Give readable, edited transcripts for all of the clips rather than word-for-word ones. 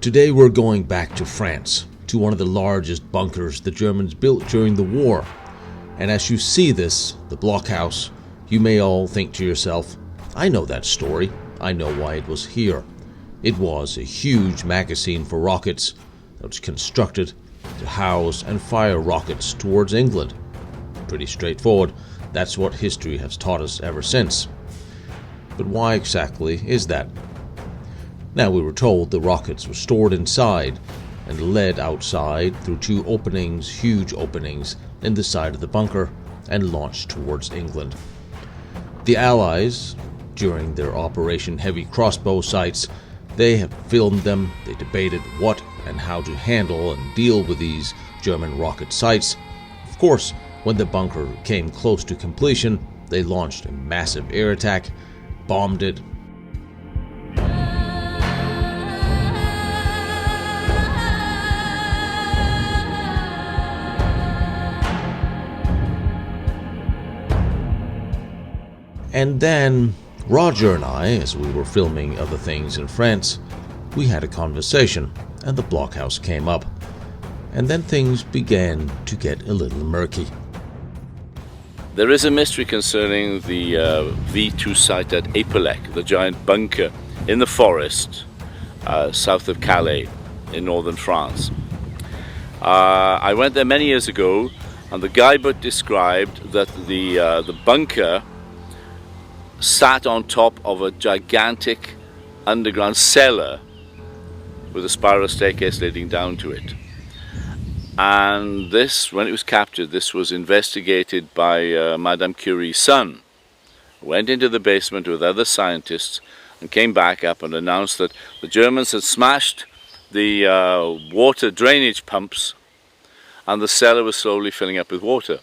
Today we're going back to France, to one of the largest bunkers the Germans built during the war. And as you see this, the Blockhaus, you may all think to yourself, I know that story. I know why it was here. It was a huge magazine for rockets that was constructed to house and fire rockets towards England. Pretty straightforward. That's what history has taught us ever since. But why exactly is that? Now, we were told the rockets were stored inside and led outside through two openings, huge openings, in the side of the bunker and launched towards England. The Allies, during their Operation Heavy Crossbow sights, they have filmed them, they debated what and how to handle and deal with these German rocket sights. Of course, when the bunker came close to completion, they launched a massive air attack, bombed it. And then Roger and I, as we were filming other things in France, we had a conversation and the Blockhaus came up. And then things began to get a little murky. There is a mystery concerning the V2 site at Epelec, the giant bunker in the forest south of Calais in northern France. I went there many years ago, and the guidebook described that the bunker sat on top of a gigantic underground cellar with a spiral staircase leading down to it. And this, when it was captured, this was investigated by Madame Curie's son, who went into the basement with other scientists and came back up and announced that the Germans had smashed the water drainage pumps and the cellar was slowly filling up with water.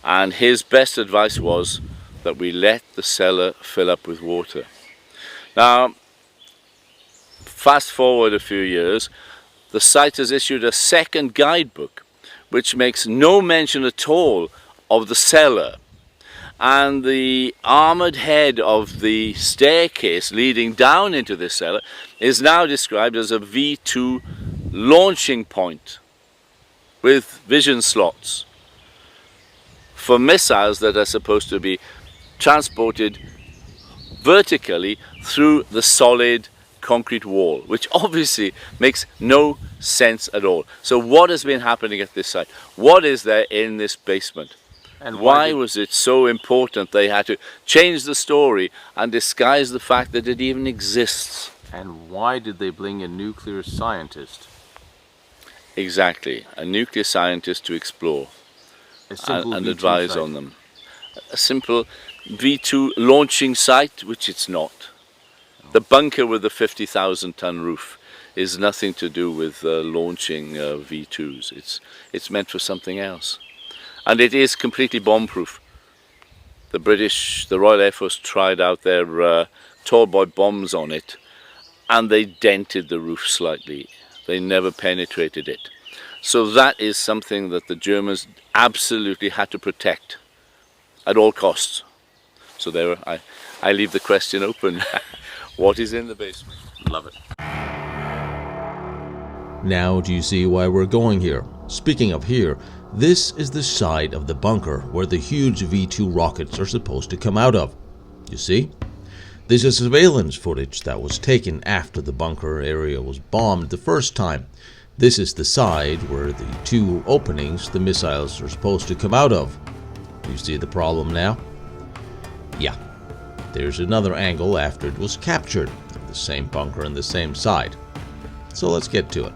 And his best advice was that we let the cellar fill up with water. Now, fast forward a few years, the site has issued a second guidebook which makes no mention at all of the cellar, and the armoured head of the staircase leading down into this cellar is now described as a V2 launching point with vision slots for missiles that are supposed to be transported vertically through the solid concrete wall, which obviously makes no sense at all. So what has been happening at this site? What is there in this basement? And why was it so important they had to change the story and disguise the fact that it even exists? And why did they bring a nuclear scientist? Exactly, a nuclear scientist to explore and advise on them. A simple V2 launching site, which it's not. The bunker with the 50,000-ton roof is nothing to do with launching V2s. It's meant for something else. And it is completely bomb-proof. The Royal Air Force tried out their tall boy bombs on it, and they dented the roof slightly. They never penetrated it. So that is something that the Germans absolutely had to protect at all costs. So there, I leave the question open. What is in the basement? Love it. Now do you see why we're going here? Speaking of here, this is the side of the bunker where the huge V2 rockets are supposed to come out of. You see? This is surveillance footage that was taken after the bunker area was bombed the first time. This is the side where the two openings the missiles are supposed to come out of. Do you see the problem now? Yeah. There's another angle after it was captured, of the same bunker and the same side. So let's get to it.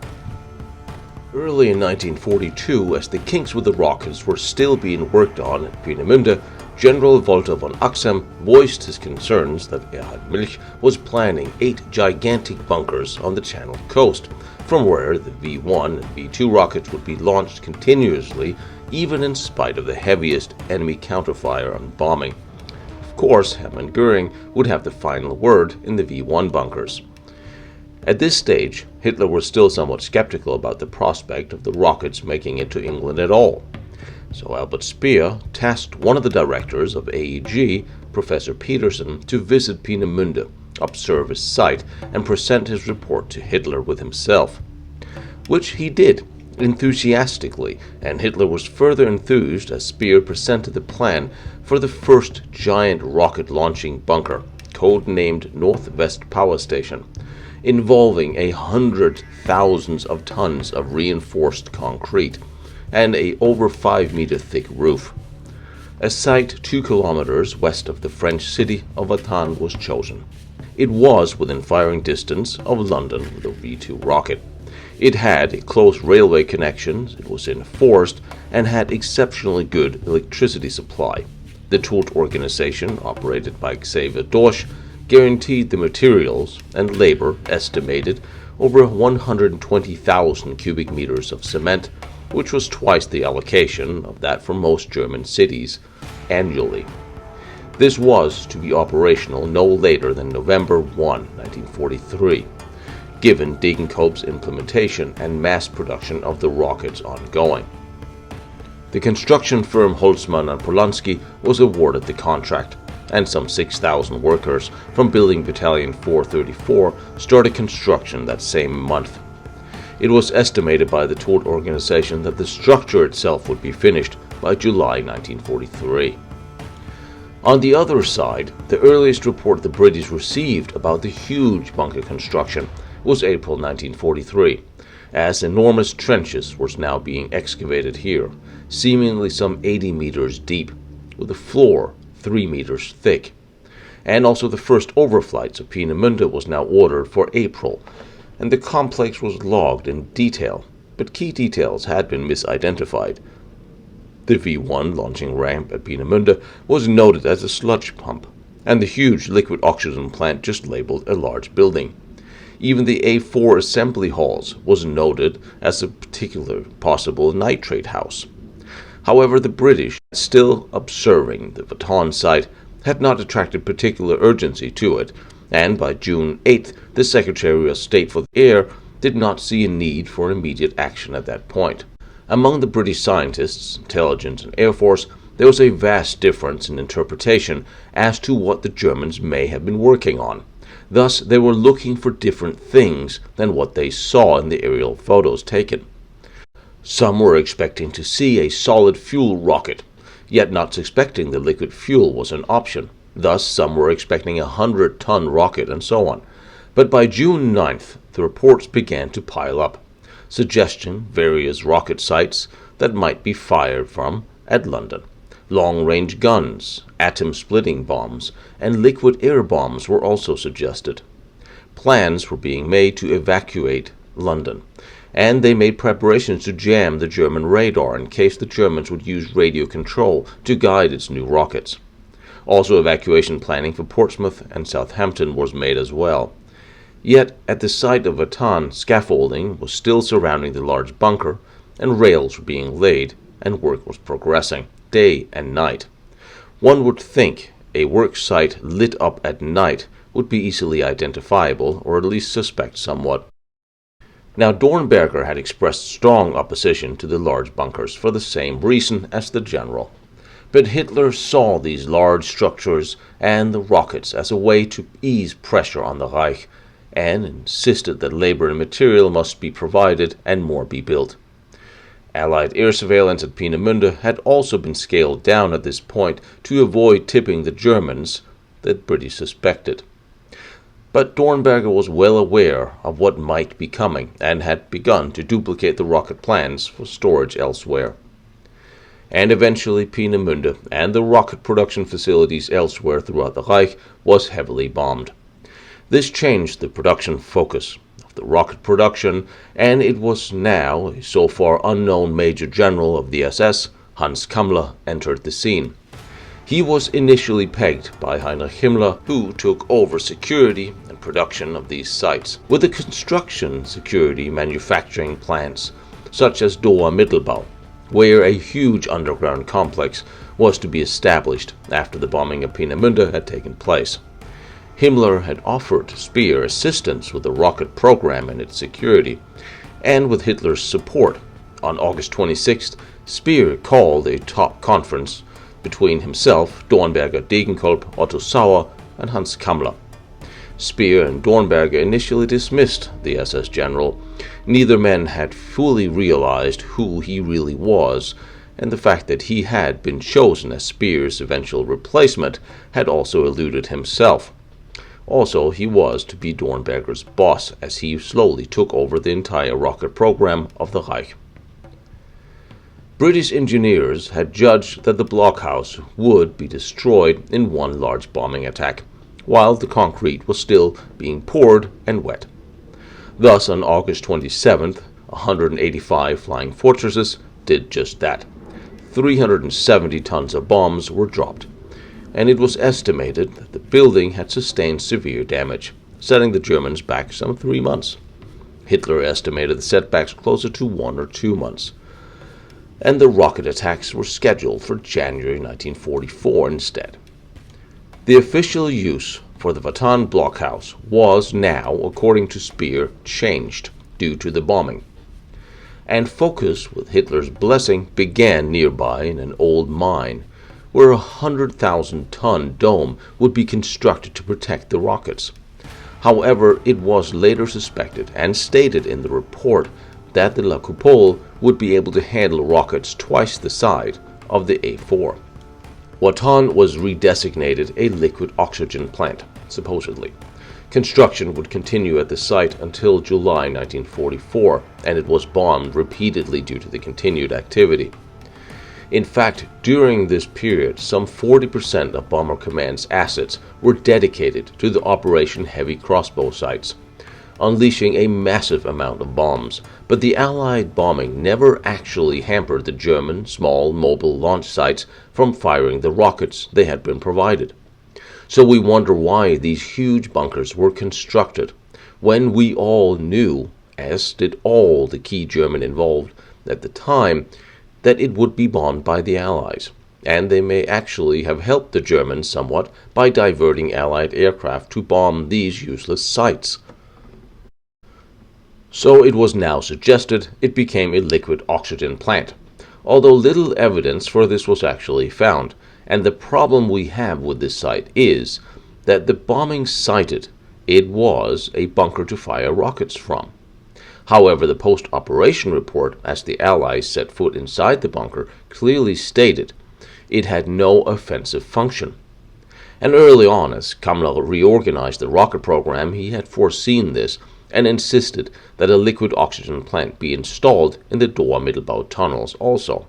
Early in 1942, as the kinks with the rockets were still being worked on at Peenemünde, General Walter von Axam voiced his concerns that Erhard Milch was planning 8 gigantic bunkers on the Channel coast, from where the V1 and V2 rockets would be launched continuously, even in spite of the heaviest enemy counterfire and bombing. Of course, Hermann Göring would have the final word in the V1 bunkers. At this stage, Hitler was still somewhat skeptical about the prospect of the rockets making it to England at all. So Albert Speer tasked one of the directors of AEG, Professor Peterson, to visit Peenemünde observe his site and present his report to Hitler with himself, which he did enthusiastically, and Hitler was further enthused as Speer presented the plan for the first giant rocket launching bunker, codenamed Northwest Power Station, involving 100,000 of tons of reinforced concrete and a over 5-meter thick roof. A site 2 kilometers west of the French city of Vannes was chosen. It was within firing distance of London with a V2 rocket. It had close railway connections, it was in a forest, and had exceptionally good electricity supply. The Todt organization, operated by Xavier Dorsch, guaranteed the materials and labor estimated over 120,000 cubic meters of cement, which was twice the allocation of that for most German cities annually. This was to be operational no later than November 1, 1943, given Degenkolb's implementation and mass production of the rockets ongoing. The construction firm Holzmann and Polanski was awarded the contract, and some 6,000 workers from Building Battalion 434 started construction that same month. It was estimated by the Todt organization that the structure itself would be finished by July 1943. On the other side, the earliest report the British received about the huge bunker construction was April 1943, as enormous trenches were now being excavated here, seemingly some 80 meters deep, with a floor 3 meters thick. And also the first overflights of Peenemünde was now ordered for April, and the complex was logged in detail, but key details had been misidentified. The V1 launching ramp at Peenemünde was noted as a sludge pump, and the huge liquid oxygen plant just labeled a large building. Even the A4 assembly halls was noted as a particular possible nitrate house. However, the British, still observing the Vannes site, had not attracted particular urgency to it, and by June 8th, the Secretary of State for the Air did not see a need for immediate action at that point. Among the British scientists, intelligence, and Air Force, there was a vast difference in interpretation as to what the Germans may have been working on. Thus, they were looking for different things than what they saw in the aerial photos taken. Some were expecting to see a solid fuel rocket, yet not suspecting the liquid fuel was an option. Thus, some were expecting a 100-ton rocket and so on. But by June 9th, the reports began to pile up, suggesting various rocket sites that might be fired from at London. Long-range guns, atom-splitting bombs, and liquid air bombs were also suggested. Plans were being made to evacuate London, and they made preparations to jam the German radar in case the Germans would use radio control to guide its new rockets. Also, evacuation planning for Portsmouth and Southampton was made as well. Yet, at the site of Vannes, scaffolding was still surrounding the large bunker, and rails were being laid, and work was progressing, day and night. One would think a work site lit up at night would be easily identifiable, or at least suspect somewhat. Now, Dornberger had expressed strong opposition to the large bunkers for the same reason as the general. But Hitler saw these large structures and the rockets as a way to ease pressure on the Reich, and insisted that labor and material must be provided and more be built. Allied air surveillance at Peenemünde had also been scaled down at this point to avoid tipping the Germans that British suspected. But Dornberger was well aware of what might be coming and had begun to duplicate the rocket plans for storage elsewhere. And eventually Peenemünde and the rocket production facilities elsewhere throughout the Reich was heavily bombed. This changed the production focus of the rocket production, and it was now a so far unknown Major General of the SS, Hans Kammler, entered the scene. He was initially pegged by Heinrich Himmler, who took over security and production of these sites, with the construction security manufacturing plants, such as Doha Mittelbau, where a huge underground complex was to be established after the bombing of Peenemünde had taken place. Himmler had offered Speer assistance with the rocket program and its security, and with Hitler's support, on August 26th, Speer called a top conference between himself, Dornberger, Degenkolb, Otto Sauer, and Hans Kammler. Speer and Dornberger initially dismissed the SS general. Neither man had fully realized who he really was, and the fact that he had been chosen as Speer's eventual replacement had also eluded himself. Also, he was to be Dornberger's boss as he slowly took over the entire rocket program of the Reich. British engineers had judged that the Blockhaus would be destroyed in one large bombing attack, while the concrete was still being poured and wet. Thus, on August 27th, 185 flying fortresses did just that. 370 tons of bombs were dropped, and it was estimated that the building had sustained severe damage, setting the Germans back some 3 months. Hitler estimated the setbacks closer to 1 or 2 months, and the rocket attacks were scheduled for January 1944 instead. The official use for the Vatan Blockhaus was now, according to Speer, changed due to the bombing, and focus, with Hitler's blessing, began nearby in an old mine, where a 100,000-ton dome would be constructed to protect the rockets. However, it was later suspected and stated in the report that the La Coupole would be able to handle rockets twice the size of the A4. Vatan was redesignated a liquid oxygen plant, supposedly. Construction would continue at the site until July 1944, and it was bombed repeatedly due to the continued activity. In fact, during this period, some 40% of Bomber Command's assets were dedicated to the Operation Heavy Crossbow sites, unleashing a massive amount of bombs, but the Allied bombing never actually hampered the German small mobile launch sites from firing the rockets they had been provided. So we wonder why these huge bunkers were constructed, when we all knew, as did all the key German involved at the time, that it would be bombed by the Allies, and they may actually have helped the Germans somewhat by diverting Allied aircraft to bomb these useless sites. So it was now suggested it became a liquid oxygen plant, although little evidence for this was actually found, and the problem we have with this site is that the bombing cited it was a bunker to fire rockets from. However, the post-operation report, as the Allies set foot inside the bunker, clearly stated it had no offensive function. And early on, as Kammler reorganized the rocket program, he had foreseen this and insisted that a liquid oxygen plant be installed in the Dohr-Mittelbau tunnels also.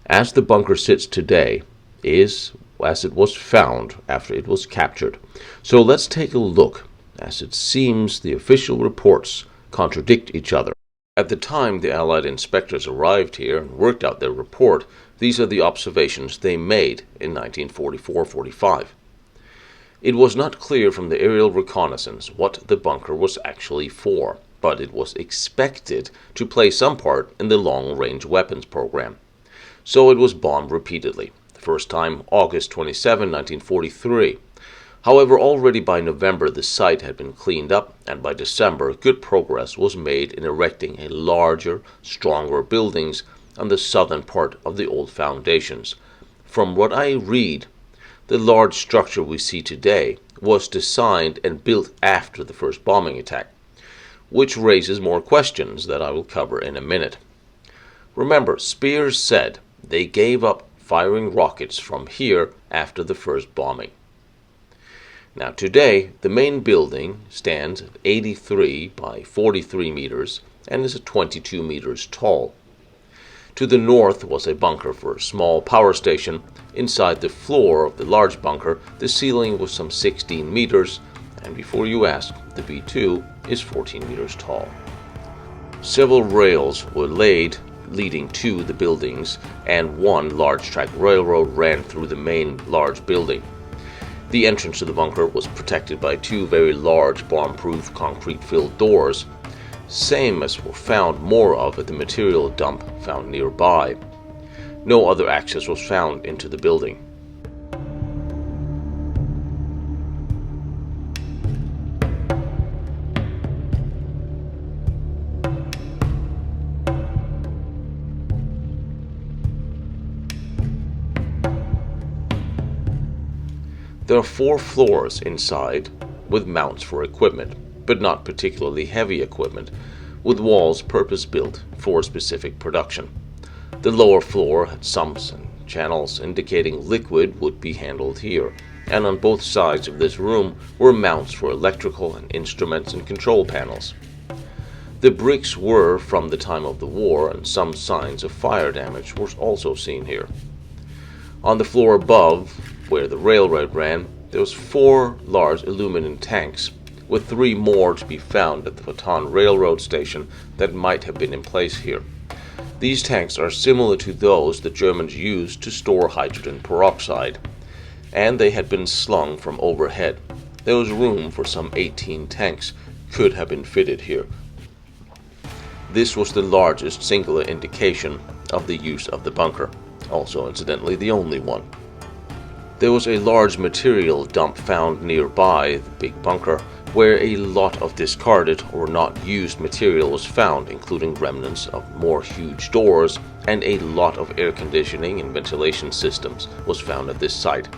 As the bunker sits today is as it was found after it was captured. So let's take a look, as it seems the official reports contradict each other. At the time the Allied inspectors arrived here and worked out their report, these are the observations they made in 1944-45. It was not clear from the aerial reconnaissance what the bunker was actually for, but it was expected to play some part in the long-range weapons program. So it was bombed repeatedly, the first time August 27, 1943. However, already by November the site had been cleaned up, and by December good progress was made in erecting a larger, stronger buildings on the southern part of the old foundations. From what I read, the large structure we see today was designed and built after the first bombing attack, which raises more questions that I will cover in a minute. Remember, Speer said they gave up firing rockets from here after the first bombing. Now today, the main building stands at 83 by 43 meters and is 22 meters tall. To the north was a bunker for a small power station. Inside the floor of the large bunker, the ceiling was some 16 meters, and before you ask, the B2 is 14 meters tall. Several rails were laid leading to the buildings, and one large track railroad ran through the main large building. The entrance to the bunker was protected by two very large bomb-proof concrete-filled doors, same as were found more of at the material dump found nearby. No other access was found into the building. There are 4 floors inside, with mounts for equipment, but not particularly heavy equipment, with walls purpose-built for specific production. The lower floor had sumps and channels indicating liquid would be handled here, and on both sides of this room were mounts for electrical and instruments and control panels. The bricks were from the time of the war, and some signs of fire damage were also seen here. On the floor above, where the railroad ran, there was 4 large aluminum tanks, with 3 more to be found at the Baton Railroad station that might have been in place here. These tanks are similar to those the Germans used to store hydrogen peroxide, and they had been slung from overhead. There was room for some 18 tanks could have been fitted here. This was the largest singular indication of the use of the bunker, also incidentally the only one. There was a large material dump found nearby the big bunker, where a lot of discarded or not used material was found, including remnants of more huge doors, and a lot of air conditioning and ventilation systems was found at this site.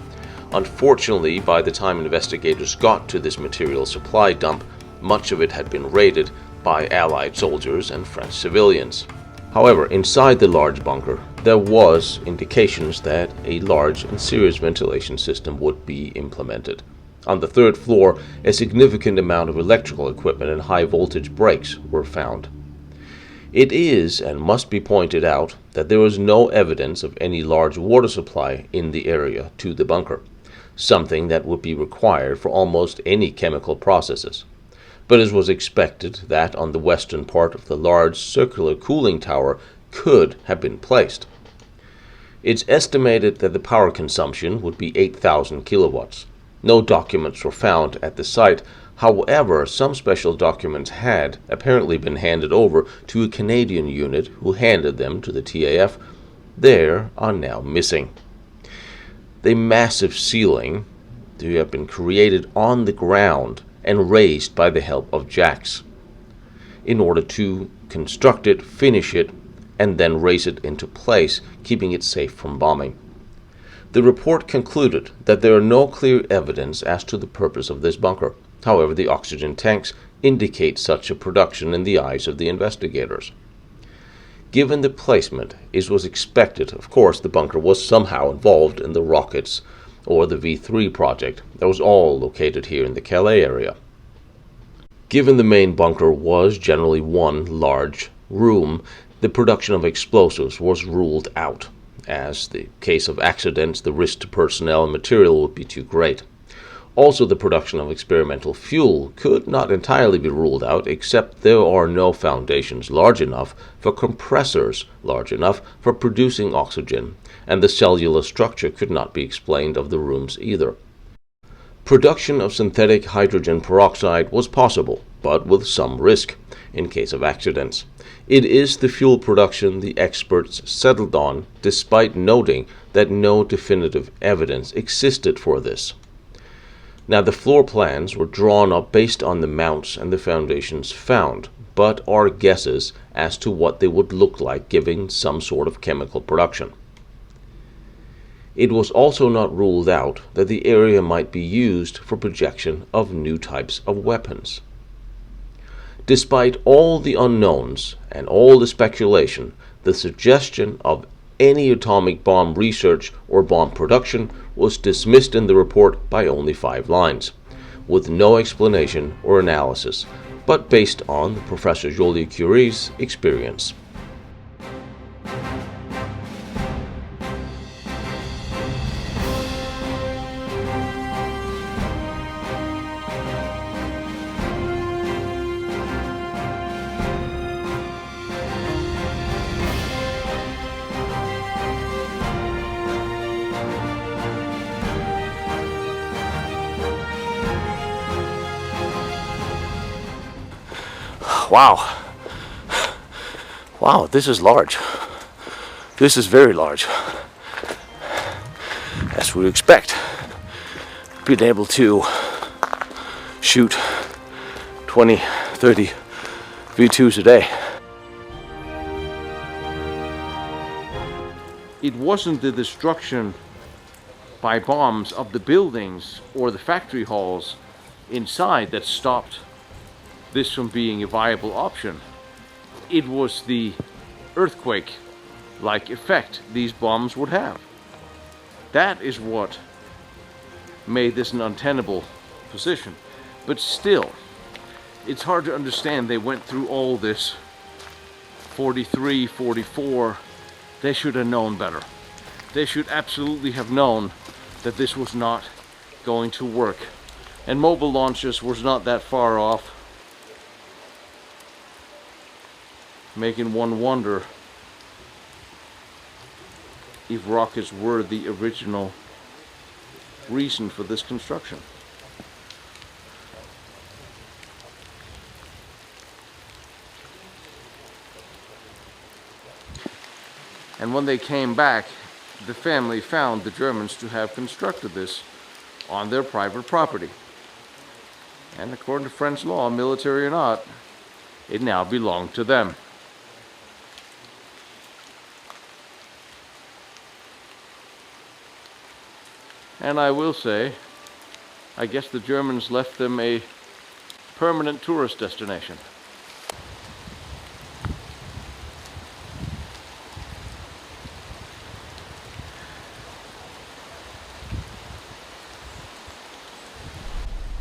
Unfortunately, by the time investigators got to this material supply dump, much of it had been raided by Allied soldiers and French civilians. However, inside the large bunker, there was indications that a large and serious ventilation system would be implemented. On the 3rd floor, a significant amount of electrical equipment and high-voltage breaks were found. It is, and must be pointed out, that there was no evidence of any large water supply in the area to the bunker, something that would be required for almost any chemical processes. But it was expected that on the western part of the large circular cooling tower could have been placed. It's estimated that the power consumption would be 8,000 kilowatts. No documents were found at the site. However, some special documents had apparently been handed over to a Canadian unit who handed them to the TAF. They are now missing. The massive ceiling to have been created on the ground and raised by the help of jacks in order to construct it, finish it, and then raise it into place, keeping it safe from bombing. The report concluded that there are no clear evidence as to the purpose of this bunker. However, the oxygen tanks indicate such a production in the eyes of the investigators. Given the placement, it was expected, of course, the bunker was somehow involved in the rockets or the V3 project that was all located here in the Calais area. Given the main bunker was generally one large room, the production of explosives was ruled out. As the case of accidents, the risk to personnel and material would be too great. Also, the production of experimental fuel could not entirely be ruled out, except there are no foundations large enough for compressors large enough for producing oxygen, and the cellular structure could not be explained of the rooms either. Production of synthetic hydrogen peroxide was possible, but with some risk in case of accidents. It is the fuel production the experts settled on, despite noting that no definitive evidence existed for this. Now, the floor plans were drawn up based on the mounts and the foundations found, but are guesses as to what they would look like given some sort of chemical production. It was also not ruled out that the area might be used for projection of new types of weapons. Despite all the unknowns and all the speculation, the suggestion of any atomic bomb research or bomb production was dismissed in the report by only 5 lines, with no explanation or analysis, but based on Professor Joliot-Curie's experience. Wow. Wow, this is large. This is very large. As we would expect. Being able to shoot 20, 30 V2s a day. It wasn't the destruction by bombs of the buildings or the factory halls inside that stopped this from being a viable option. It was the earthquake-like effect these bombs would have. That is what made this an untenable position. But still, it's hard to understand they went through all this. 43, 44, they should have known better. They should absolutely have known that this was not going to work. And mobile launches was not that far off, making one wonder if rockets were the original reason for this construction. And when they came back, the family found the Germans to have constructed this on their private property. And according to French law, military or not, it now belonged to them. And I will say, I guess the Germans left them a permanent tourist destination.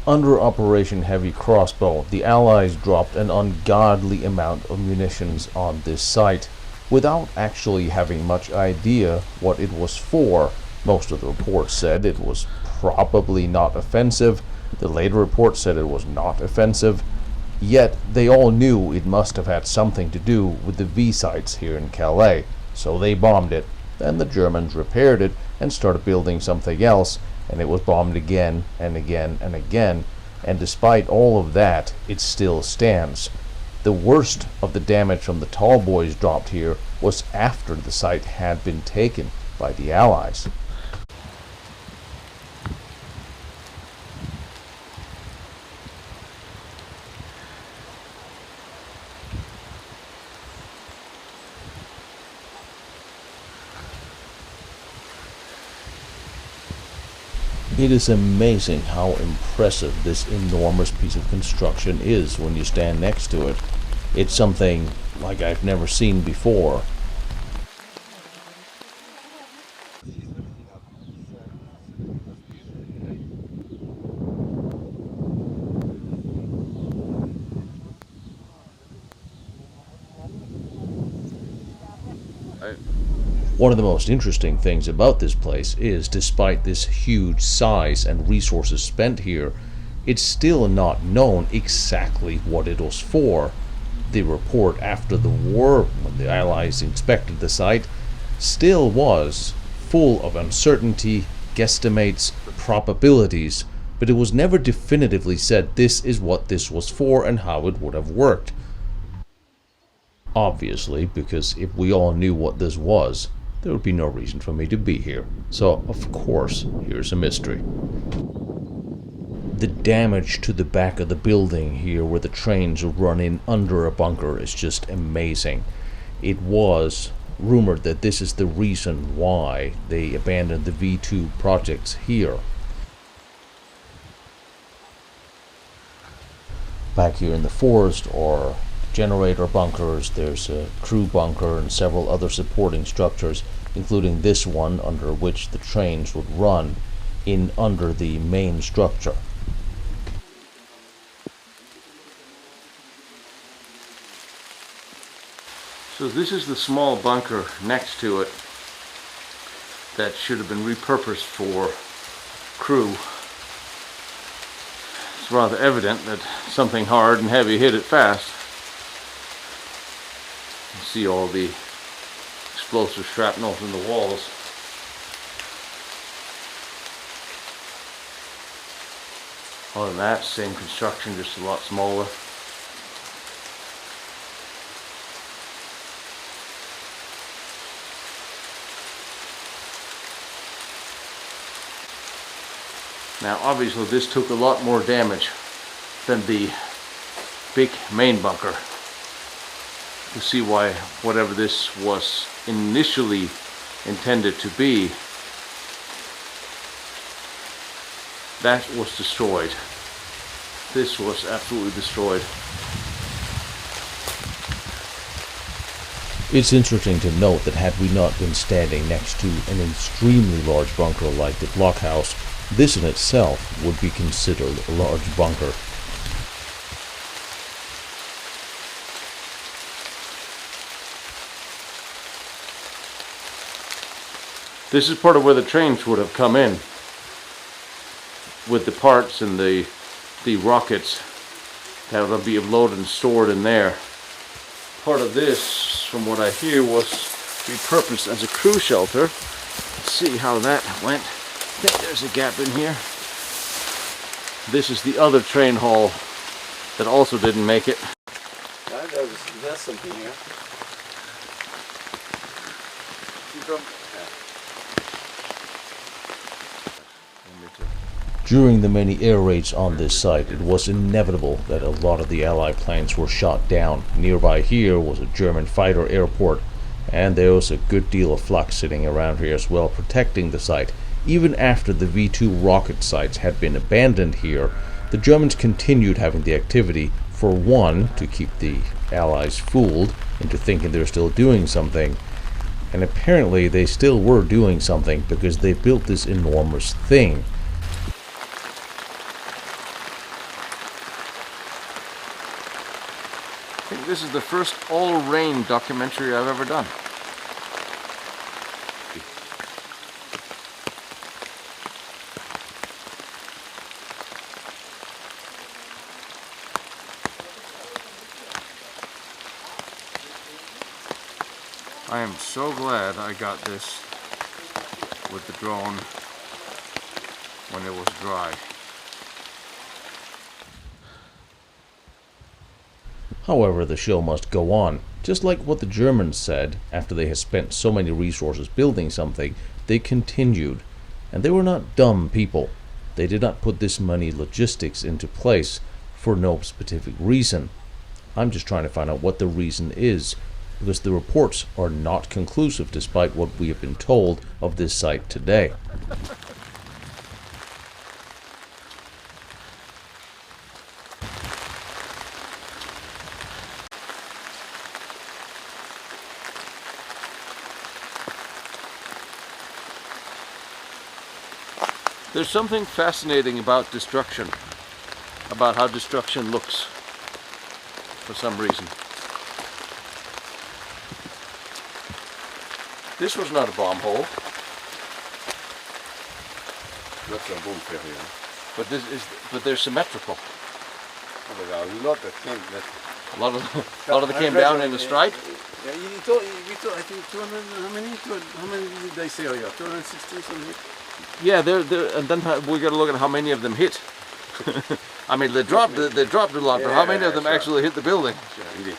Under Operation Heavy Crossbow, the Allies dropped an ungodly amount of munitions on this site without actually having much idea what it was for. Most of the reports said it was probably not offensive. The later report said it was not offensive. Yet they all knew it must have had something to do with the V sites here in Calais. So they bombed it. Then the Germans repaired it and started building something else, and it was bombed again and again and again. And despite all of that, it still stands. The worst of the damage from the tall boys dropped here was after the site had been taken by the Allies. It is amazing how impressive this enormous piece of construction is when you stand next to it. It's something like I've never seen before. One of the most interesting things about this place is, despite this huge size and resources spent here, it's still not known exactly what it was for. The report after the war, when the Allies inspected the site, still was full of uncertainty, guesstimates, probabilities, but it was never definitively said this is what this was for and how it would have worked. Obviously, because if we all knew what this was, there would be no reason for me to be here. So, of course, here's a mystery. The damage to the back of the building here where the trains run in under a bunker is just amazing. It was rumored that this is the reason why they abandoned the V2 projects here. Back here in the forest or generator bunkers, there's a crew bunker and several other supporting structures, including this one under which the trains would run in under the main structure. So this is the small bunker next to it that should have been repurposed for crew. It's rather evident that something hard and heavy hit it fast. You see all the explosive shrapnel in the walls. Other than that, same construction, just a lot smaller. Now obviously this took a lot more damage than the big main bunker. You see why whatever this was initially intended to be, that was destroyed. this was absolutely destroyed. It's interesting to note that had we not been standing next to an extremely large bunker like the Blockhaus, this in itself would be considered a large bunker. This is part of where the trains would have come in, with the parts and the rockets that would be loaded and stored in there. Part of this, from what I hear, was repurposed as a crew shelter. Let's see how that went. I think there's a gap in here. This is the other train hall that also didn't make it. There's something here. During the many air raids on this site, it was inevitable that a lot of the Allied planes were shot down. Nearby here was a German fighter airport, and there was a good deal of flak sitting around here as well, protecting the site. Even after the V2 rocket sites had been abandoned here, the Germans continued having the activity, for one, to keep the Allies fooled into thinking they're still doing something, and apparently they still were doing something because they built this enormous thing. I think this is the first all-rain documentary I've ever done. I am so glad I got this with the drone when it was dry. However, the show must go on. Just like what the Germans said, after they had spent so many resources building something, they continued. And they were not dumb people. They did not put this many logistics into place for no specific reason. I'm just trying to find out what the reason is, because the reports are not conclusive despite what we have been told of this site today. There's something fascinating about destruction, about how destruction looks, for some reason. This was not a bomb hole. That's a bomb failure. But they're symmetrical. Oh, but there are a lot that came. A lot of them came down in a stripe. Yeah, we told, I think 200, how many did they say? Oh yeah, 260 something. Yeah, and then we got to look at how many of them hit. I mean, they dropped a lot, but how many of them actually hit the building? Sure, indeed.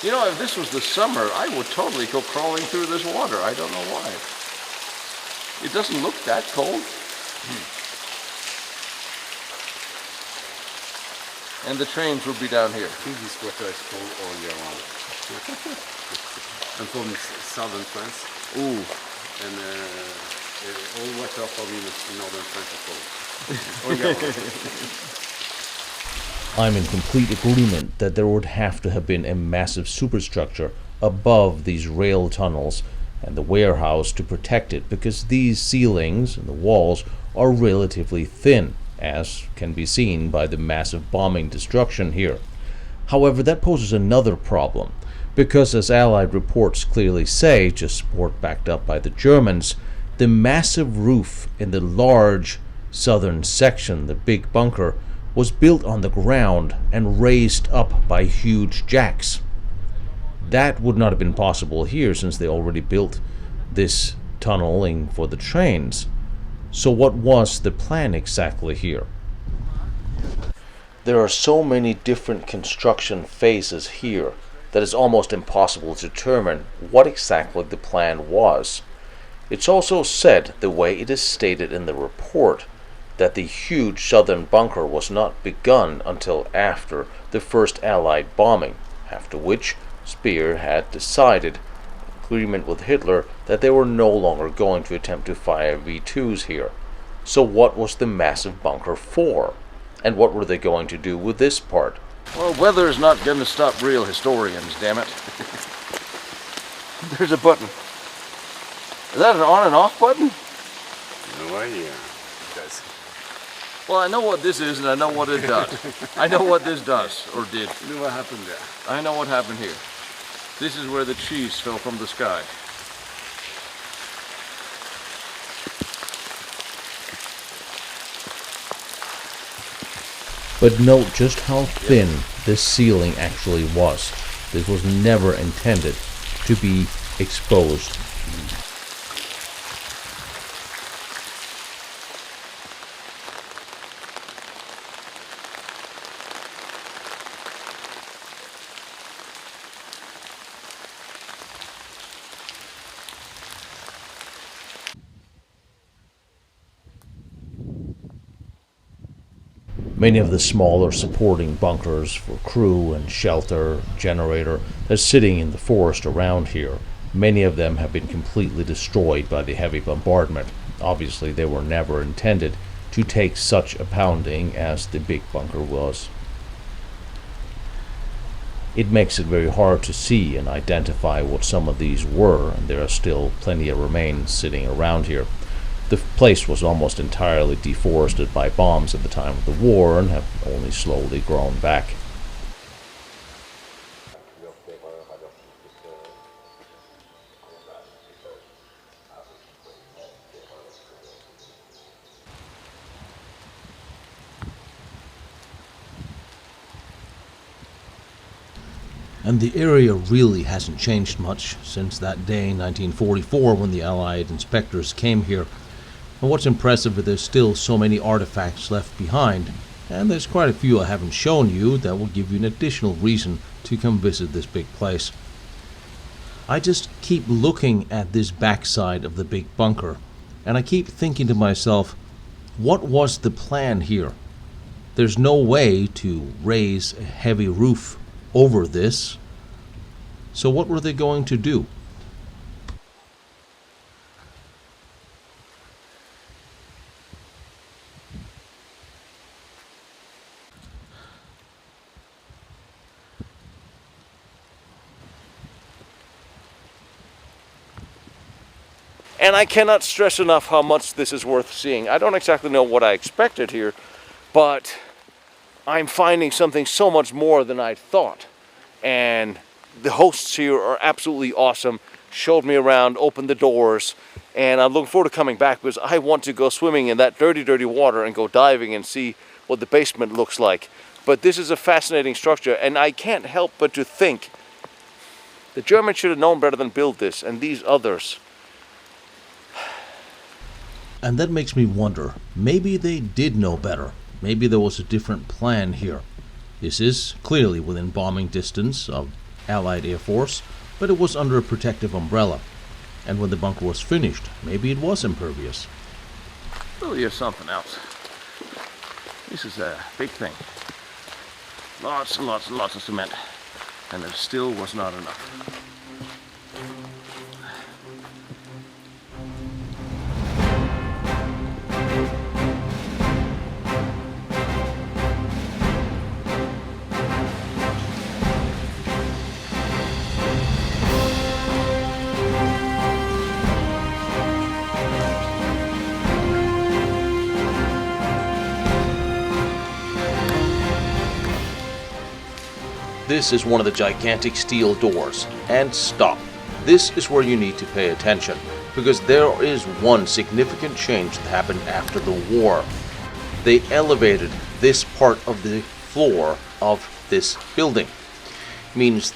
You know, if this was the summer, I would totally go crawling through this water. I don't know why. It doesn't look that cold. And the trains will be down here. I think this water is cold all year round. I'm from southern France. Ooh. And all water probably in northern France are cold. All year round. I'm in complete agreement that there would have to have been a massive superstructure above these rail tunnels and the warehouse to protect it, because these ceilings and the walls are relatively thin, as can be seen by the massive bombing destruction here. However, that poses another problem, because as Allied reports clearly say, just support backed up by the Germans, the massive roof in the large southern section, the big bunker, was built on the ground and raised up by huge jacks. That would not have been possible here, since they already built this tunneling for the trains. So what was the plan exactly here? There are so many different construction phases here that it's almost impossible to determine what exactly the plan was. It's also said, the way it is stated in the report, that the huge southern bunker was not begun until after the first Allied bombing, after which Speer had decided, in agreement with Hitler, that they were no longer going to attempt to fire V2s here. So what was the massive bunker for? And what were they going to do with this part? Well, weather's not going to stop real historians, damn it. There's a button. Is that an on and off button? No idea. That's Well, I know what this is and I know what it does. I know what this does, or did. you know what happened there. I know what happened here. This is where the cheese fell from the sky. But note just how thin this ceiling actually was. This was never intended to be exposed. Many of the smaller supporting bunkers for crew and shelter, generator, are sitting in the forest around here. Many of them have been completely destroyed by the heavy bombardment. Obviously, they were never intended to take such a pounding as the big bunker was. It makes it very hard to see and identify what some of these were, and there are still plenty of remains sitting around here. The place was almost entirely deforested by bombs at the time of the war and have only slowly grown back. And the area really hasn't changed much since that day in 1944 when the Allied inspectors came here. And what's impressive is there's still so many artifacts left behind, and there's quite a few I haven't shown you that will give you an additional reason to come visit this big place. I just keep looking at this backside of the big bunker, and I keep thinking to myself, what was the plan here? There's no way to raise a heavy roof over this, so what were they going to do? And I cannot stress enough how much this is worth seeing. I don't exactly know what I expected here, but I'm finding something so much more than I thought. And the hosts here are absolutely awesome. Showed me around, opened the doors, and I'm looking forward to coming back because I want to go swimming in that dirty, dirty water and go diving and see what the basement looks like. But this is a fascinating structure, and I can't help but to think the Germans should have known better than build this, and these others. And that makes me wonder, maybe they did know better. Maybe there was a different plan here. This is clearly within bombing distance of Allied Air Force, but it was under a protective umbrella. And when the bunker was finished, maybe it was impervious. Oh, here's something else. This is a big thing. Lots and lots and lots of cement. And it still was not enough. This is one of the gigantic steel doors. And stop. This is where you need to pay attention, because there is one significant change that happened after the war. They elevated this part of the floor of this building. Means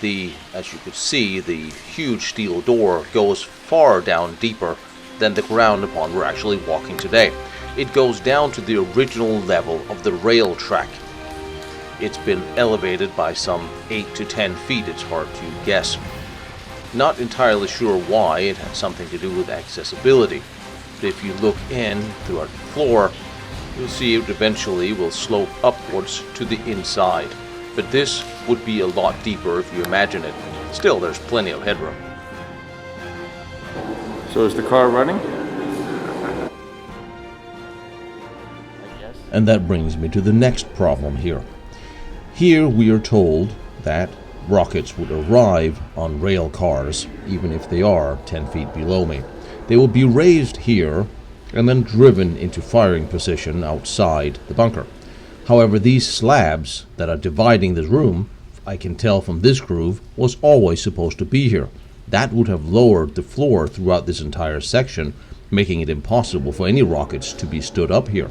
as you could see, the huge steel door goes far down deeper than the ground upon we're actually walking today. It goes down to the original level of the rail track. It's been elevated by some 8 to 10 feet, it's hard to guess. Not entirely sure why. It had something to do with accessibility. But if you look in throughout the floor, you'll see it eventually will slope upwards to the inside. But this would be a lot deeper if you imagine it. Still, there's plenty of headroom. So is the car running? And that brings me to the next problem here. Here we are told that rockets would arrive on rail cars, even if they are 10 feet below me. They will be raised here and then driven into firing position outside the bunker. However, these slabs that are dividing the room, I can tell from this groove, was always supposed to be here. That would have lowered the floor throughout this entire section, making it impossible for any rockets to be stood up here.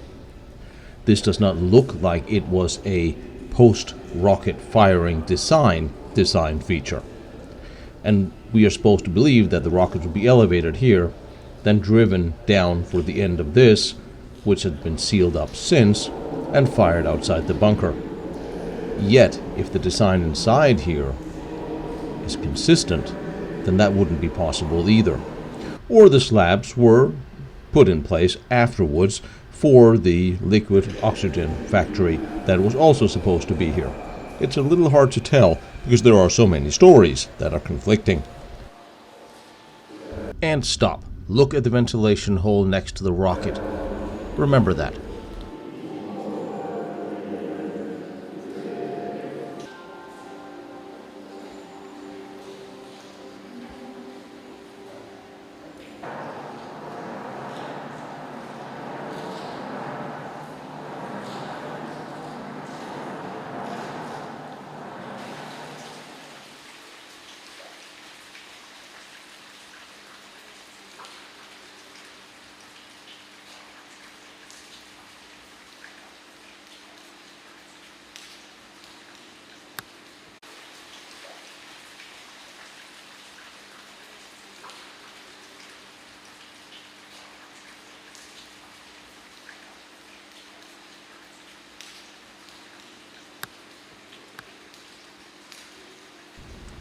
This does not look like it was a post-rocket firing design feature. And we are supposed to believe that the rockets would be elevated here, then driven down for the end of this, which had been sealed up since, and fired outside the bunker. Yet, if the design inside here is consistent, then that wouldn't be possible either. Or the slabs were put in place afterwards for the liquid oxygen factory that was also supposed to be here. It's a little hard to tell because there are so many stories that are conflicting. And stop. Look at the ventilation hole next to the rocket. Remember that.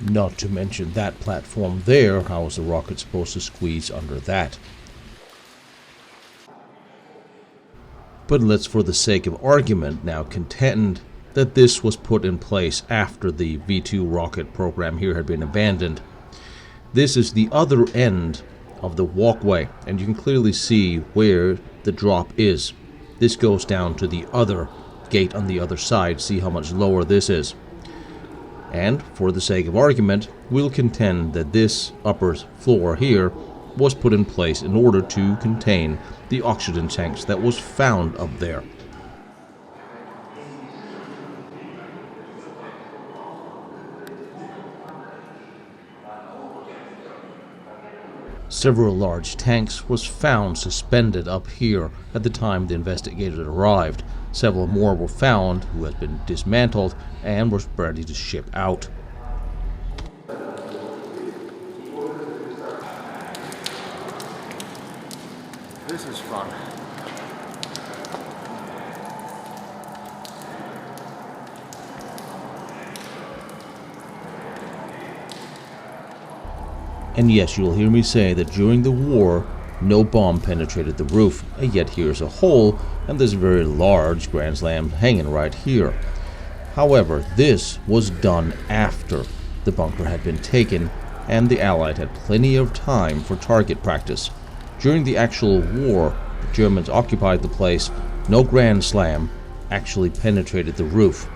Not to mention that platform there, how is the rocket supposed to squeeze under that? But let's, for the sake of argument, now contend that this was put in place after the V2 rocket program here had been abandoned. This is the other end of the walkway, and you can clearly see where the drop is. This goes down to the other gate on the other side. See how much lower this is. And, for the sake of argument, we'll contend that this upper floor here was put in place in order to contain the oxygen tanks that was found up there. Several large tanks was found suspended up here at the time the investigators arrived. Several more were found who had been dismantled and were ready to ship out. This is fun. And yes, you'll hear me say that during the war, no bomb penetrated the roof, and yet here's a hole, and there's a very large Grand Slam hanging right here. However, this was done after the bunker had been taken, and the Allies had plenty of time for target practice. During the actual war, the Germans occupied the place. No Grand Slam actually penetrated the roof.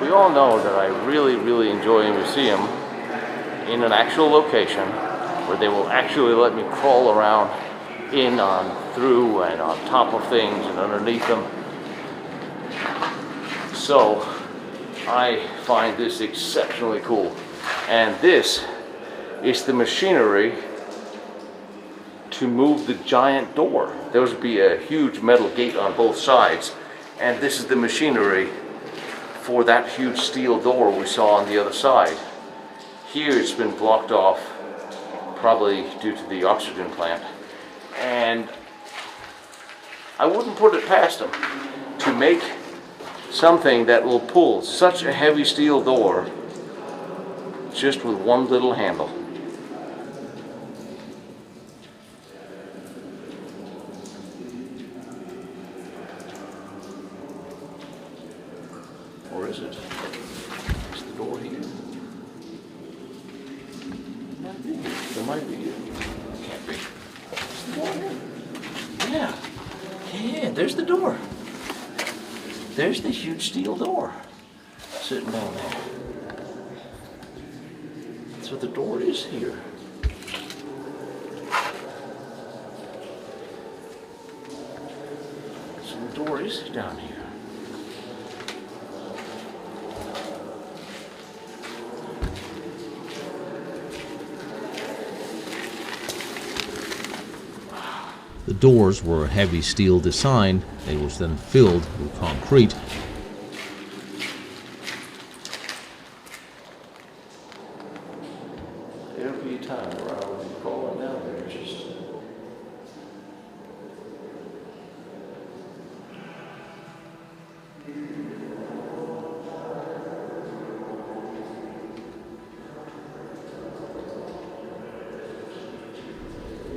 We all know that I really enjoy a museum in an actual location where they will actually let me crawl around in, on, through, and on top of things and underneath them. So I find this exceptionally cool. And this is the machinery to move the giant door. There would be a huge metal gate on both sides, and this is the machinery for that huge steel door we saw on the other side. Here it's been blocked off, probably due to the oxygen plant. And I wouldn't put it past them to make something that will pull such a heavy steel door just with one little handle. Or is it? Is the door here? Might be. There might be. Can't be. Is the door here? Yeah. Yeah, there's the door. There's the huge steel door sitting down there. So the door is here. So the door is down here. The doors were a heavy steel design. It was then filled with concrete. There'll be a time where I will be crawling down there just...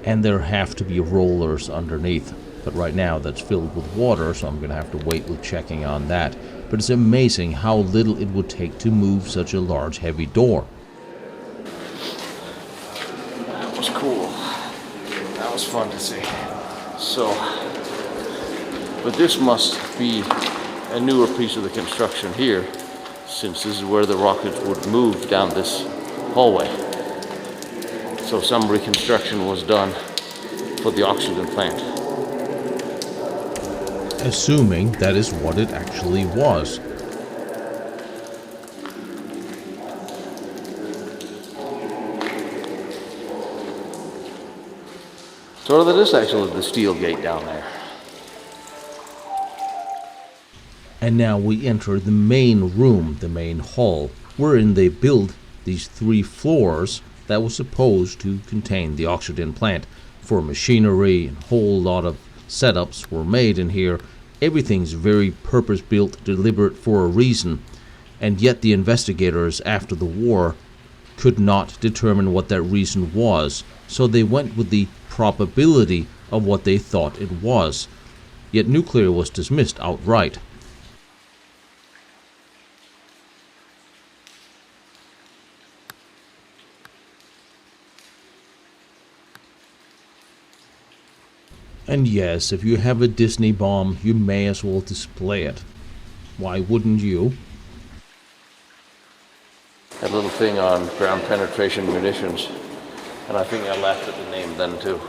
And there have to be rollers underneath. But right now that's filled with water, so I'm going to have to wait with checking on that. But it's amazing how little it would take to move such a large, heavy door. That was cool. That was fun to see. So, but this must be a newer piece of the construction here, since this is where the rockets would move down this hallway. So some reconstruction was done for the oxygen plant. Assuming that is what it actually was. So that is actually the steel gate down there. And now we enter the main room, the main hall, wherein they build these 3 floors that was supposed to contain the oxygen plant. For machinery, and a whole lot of setups were made in here. Everything's very purpose-built, deliberate for a reason. And yet the investigators after the war could not determine what that reason was. So they went with the probability of what they thought it was. Yet nuclear was dismissed outright. And yes, if you have a Disney bomb, you may as well display it. Why wouldn't you? That little thing on ground penetration munitions. And I think I laughed at the name then too.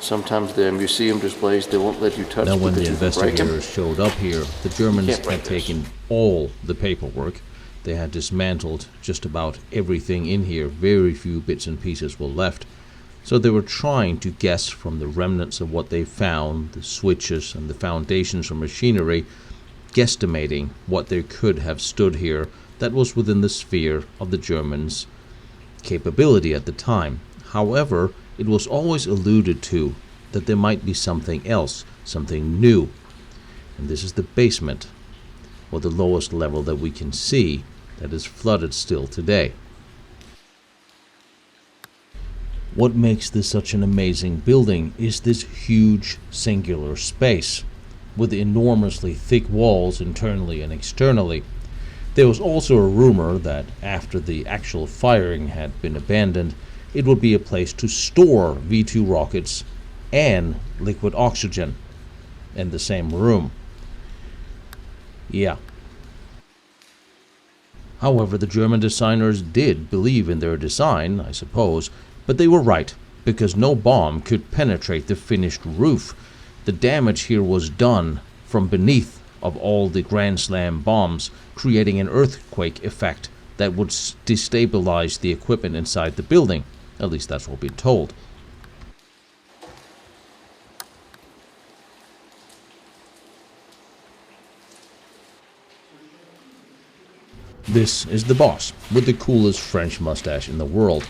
Sometimes the museum displays, they won't let you touch. Now when the because you can break 'em. investigators showed up here, the Germans can't break had taken all the paperwork. They had dismantled just about everything in here. Very few bits and pieces were left. So they were trying to guess from the remnants of what they found, the switches and the foundations of machinery, guesstimating what there could have stood here that was within the sphere of the Germans' capability at the time. However, it was always alluded to that there might be something else, something new. And this is the basement, or the lowest level that we can see, that is flooded still today. What makes this such an amazing building is this huge singular space, with enormously thick walls internally and externally. There was also a rumor that after the actual firing had been abandoned, it would be a place to store V2 rockets and liquid oxygen in the same room. Yeah. However, the German designers did believe in their design, I suppose, but they were right, because no bomb could penetrate the finished roof. The damage here was done from beneath of all the Grand Slam bombs, creating an earthquake effect that would destabilize the equipment inside the building. At least that's what we're told. This is the boss, with the coolest French mustache in the world.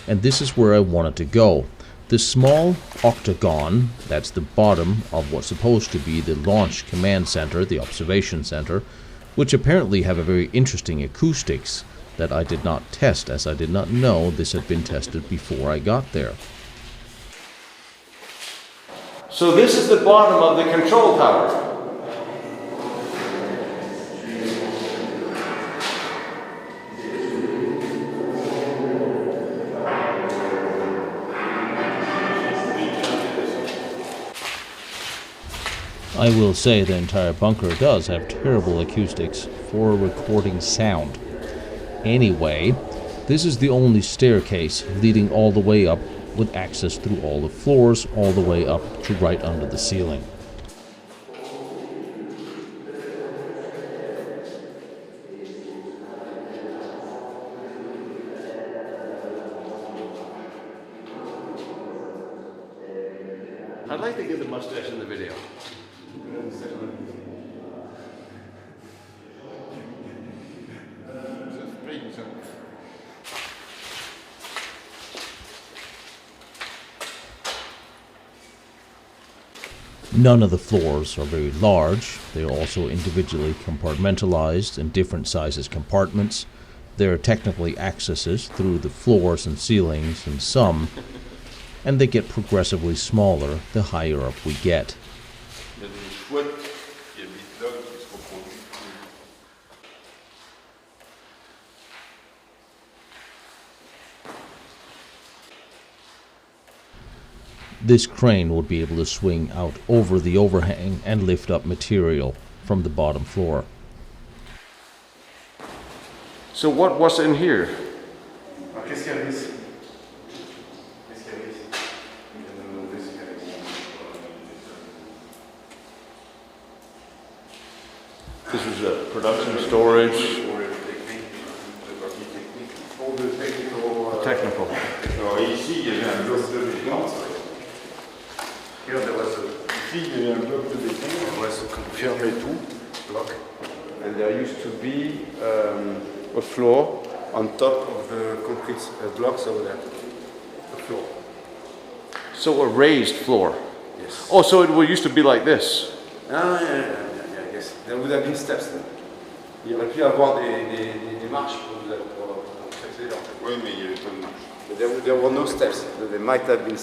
And this is where I wanted to go. The small octagon, that's the bottom of what's supposed to be the launch command center, the observation center, which apparently have a very interesting acoustics that I did not test, as I did not know this had been tested before I got there. So this is the bottom of the control tower. I will say the entire bunker does have terrible acoustics for recording sound. Anyway, this is the only staircase leading all the way up, with access through all the floors all the way up to right under the ceiling. I'd like to get the mustache in the video. None of the floors are very large. They are also individually compartmentalized in different sizes compartments. There are technically accesses through the floors and ceilings and some, and they get progressively smaller the higher up we get. This crane would be able to swing out over the overhang and lift up material from the bottom floor. So what was in here? This is a production storage. Technical. Here there was a confirmé tout block, and there used to be a floor on top of the concrete blocks over there. A floor. So a raised floor. Yes. Oh, so it used to be like this. Ah, yeah, yes. There would have been steps then. Il aurait pu y avoir des marches pour accéder en fait. Oui, mais il y avait pas de marches. But there were no steps. They might have been.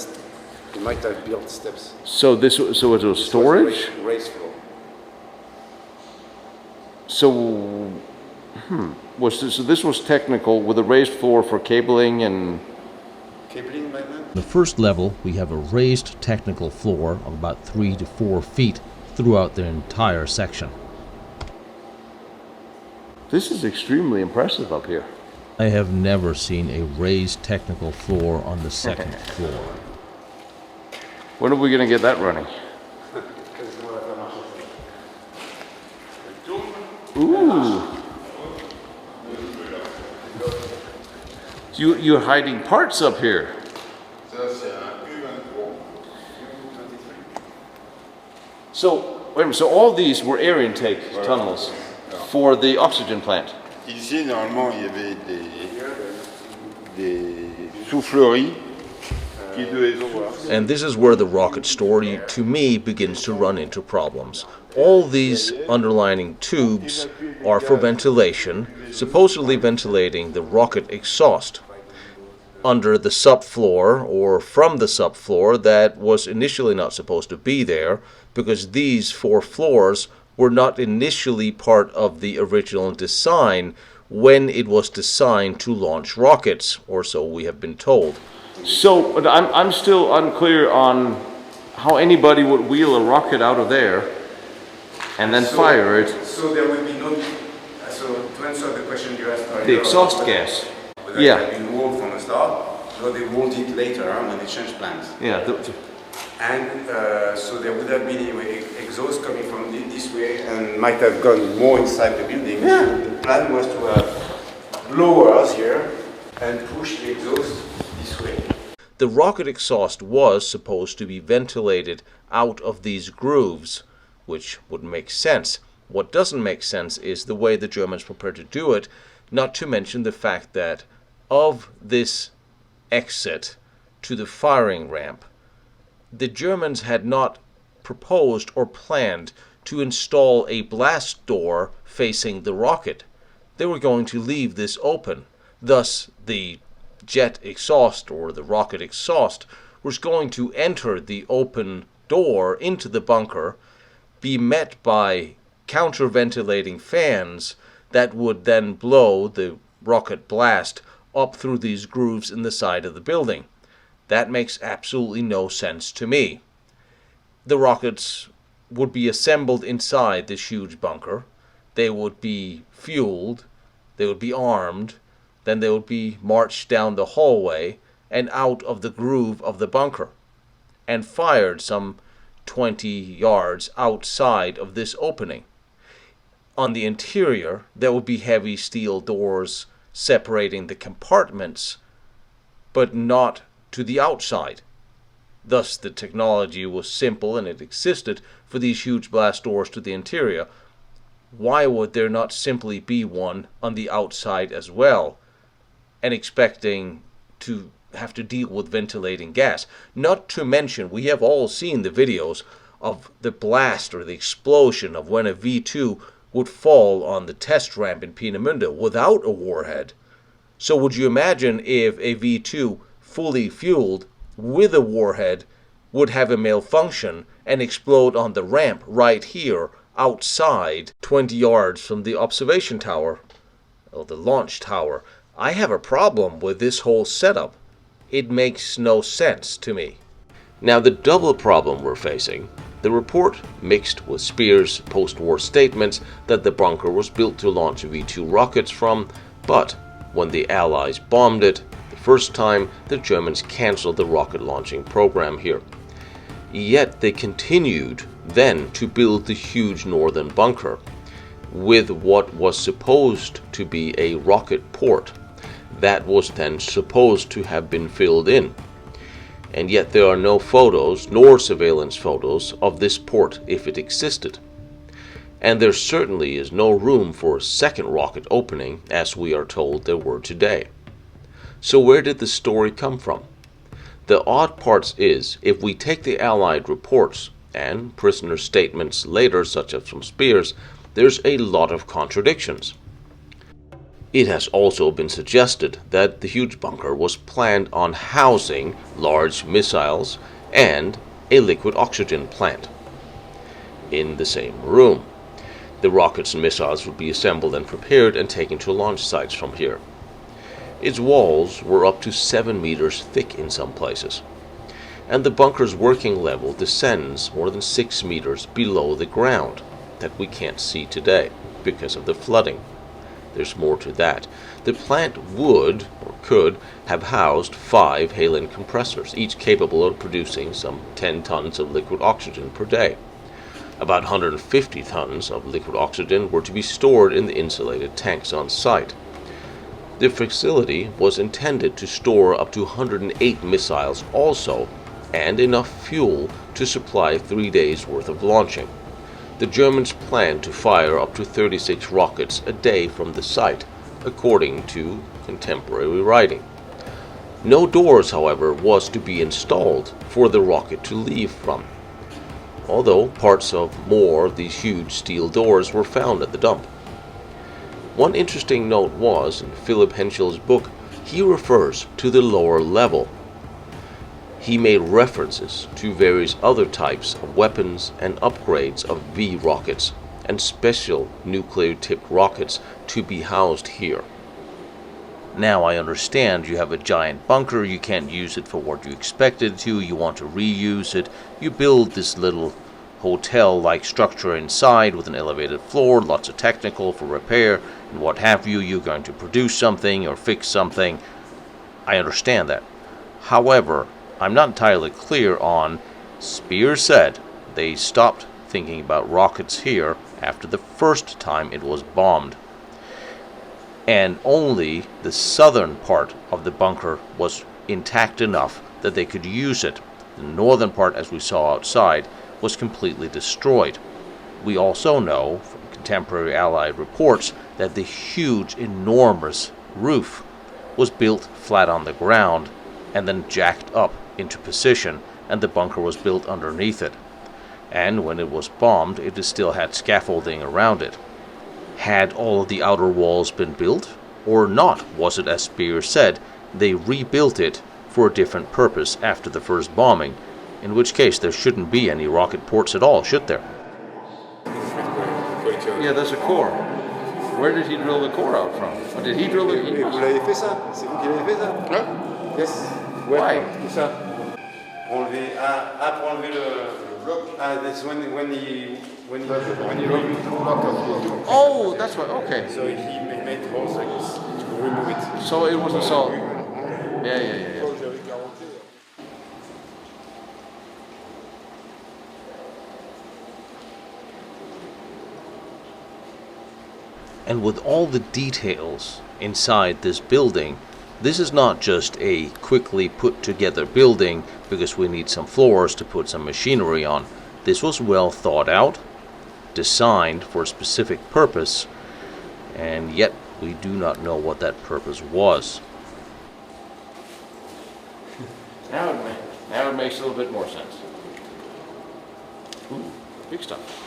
They might have built steps. So it was storage. Raised floor. So, so this was technical with a raised floor for cabling and. Cabling back then? The first level, we have a raised technical floor of about 3 to 4 feet throughout the entire section. This is extremely impressive up here. I have never seen a raised technical floor on the second floor. When are we going to get that running? Ooh. You're hiding parts up here. So, wait a minute, so all these were air intake tunnels for the oxygen plant. Ici, normalement, il y avait des souffleries qui devaient s'ouvrir. And this is where the rocket story, to me, begins to run into problems. All these underlining tubes are for ventilation, supposedly ventilating the rocket exhaust under the subfloor or from the subfloor that was initially not supposed to be there, because these 4 floors were not initially part of the original design when it was designed to launch rockets, or so we have been told. So, but I'm still unclear on how anybody would wheel a rocket out of there and then fire it. So there would be no. So to answer the question you asked earlier, The exhaust gas. whether Yeah. it had been walled from the start, or they walled it later when they changed plans. Yeah. And so there would have been anyway exhaust coming from this way and might have gone more inside the building. Yeah. So the plan was to have blowers here and push the exhaust this way. The rocket exhaust was supposed to be ventilated out of these grooves, which would make sense. What doesn't make sense is the way the Germans prepared to do it, not to mention the fact that of this exit to the firing ramp, the Germans had not proposed or planned to install a blast door facing the rocket. They were going to leave this open. Thus, the jet exhaust or the rocket exhaust was going to enter the open door into the bunker, be met by counterventilating fans that would then blow the rocket blast up through these grooves in the side of the building. That makes absolutely no sense to me. The rockets would be assembled inside this huge bunker. They would be fueled, they would be armed, then they would be marched down the hallway and out of the groove of the bunker and fired some 20 yards outside of this opening. On the interior, there would be heavy steel doors separating the compartments, but not to the outside. Thus, the technology was simple and it existed for these huge blast doors to the interior. Why would there not simply be one on the outside as well, and expecting to have to deal with ventilating gas? Not to mention, we have all seen the videos of the blast or the explosion of when a V2 would fall on the test ramp in Peenemünde without a warhead. So would you imagine if a V2 fully fueled with a warhead would have a malfunction and explode on the ramp right here outside 20 yards from the observation tower, or the launch tower? I have a problem with this whole setup. It makes no sense to me. Now, the double problem we're facing, the report mixed with Speer's post-war statements that the bunker was built to launch V2 rockets from, but when the Allies bombed it the first time, the Germans cancelled the rocket launching program here. Yet they continued then to build the huge northern bunker with what was supposed to be a rocket port that was then supposed to have been filled in. And yet there are no photos nor surveillance photos of this port if it existed. And there certainly is no room for a second rocket opening, as we are told there were today. So where did the story come from? The odd part is, if we take the Allied reports and prisoner statements later, such as from Speer's, there's a lot of contradictions. It has also been suggested that the huge bunker was planned on housing large missiles and a liquid oxygen plant in the same room. The rockets and missiles would be assembled and prepared and taken to launch sites from here. Its walls were up to 7 meters thick in some places, and the bunker's working level descends more than 6 meters below the ground that we can't see today because of the flooding. There's more to that. The plant would, or could, have housed 5 Halen compressors, each capable of producing some 10 tons of liquid oxygen per day. About 150 tons of liquid oxygen were to be stored in the insulated tanks on site. The facility was intended to store up to 108 missiles also, and enough fuel to supply 3 days' worth of launching. The Germans planned to fire up to 36 rockets a day from the site, according to contemporary writing. No doors, however, was to be installed for the rocket to leave from, although parts of more of these huge steel doors were found at the dump. One interesting note was, in Philip Henschel's book, he refers to the lower level. He made references to various other types of weapons and upgrades of V rockets and special nuclear-tipped rockets to be housed here. Now, I understand you have a giant bunker, you can't use it for what you expected to, you want to reuse it, you build this little hotel-like structure inside with an elevated floor, lots of technical for repair, and what have you, you're going to produce something or fix something. I understand that. However, I'm not entirely clear on, Speer said they stopped thinking about rockets here after the first time it was bombed. and only the southern part of the bunker was intact enough that they could use it. The northern part, as we saw outside, was completely destroyed. We also know from contemporary Allied reports that the huge, enormous roof was built flat on the ground and then jacked up into position, and the bunker was built underneath it. And when it was bombed, it still had scaffolding around it. Had all of the outer walls been built, or not? Was it, as Speer said, they rebuilt it for a different purpose after the first bombing, in which case there shouldn't be any rocket ports at all, should there? Yeah, there's a core. Where did he drill the core out from? Or did he drill it? Vous l'avez fait ça? C'est vous qui l'avez fait ça? Ouais. Yes. Why? Tout ça. Pour enlever pour enlever le bloc. That's when he removed the block of. Oh, that's what. Okay. So he made holes like this to remove it. So it wasn't so. Yeah. And with all the details inside this building, this is not just a quickly put together building because we need some floors to put some machinery on. This was well thought out, designed for a specific purpose, and yet we do not know what that purpose was. Now it makes a little bit more sense. Ooh, big stuff.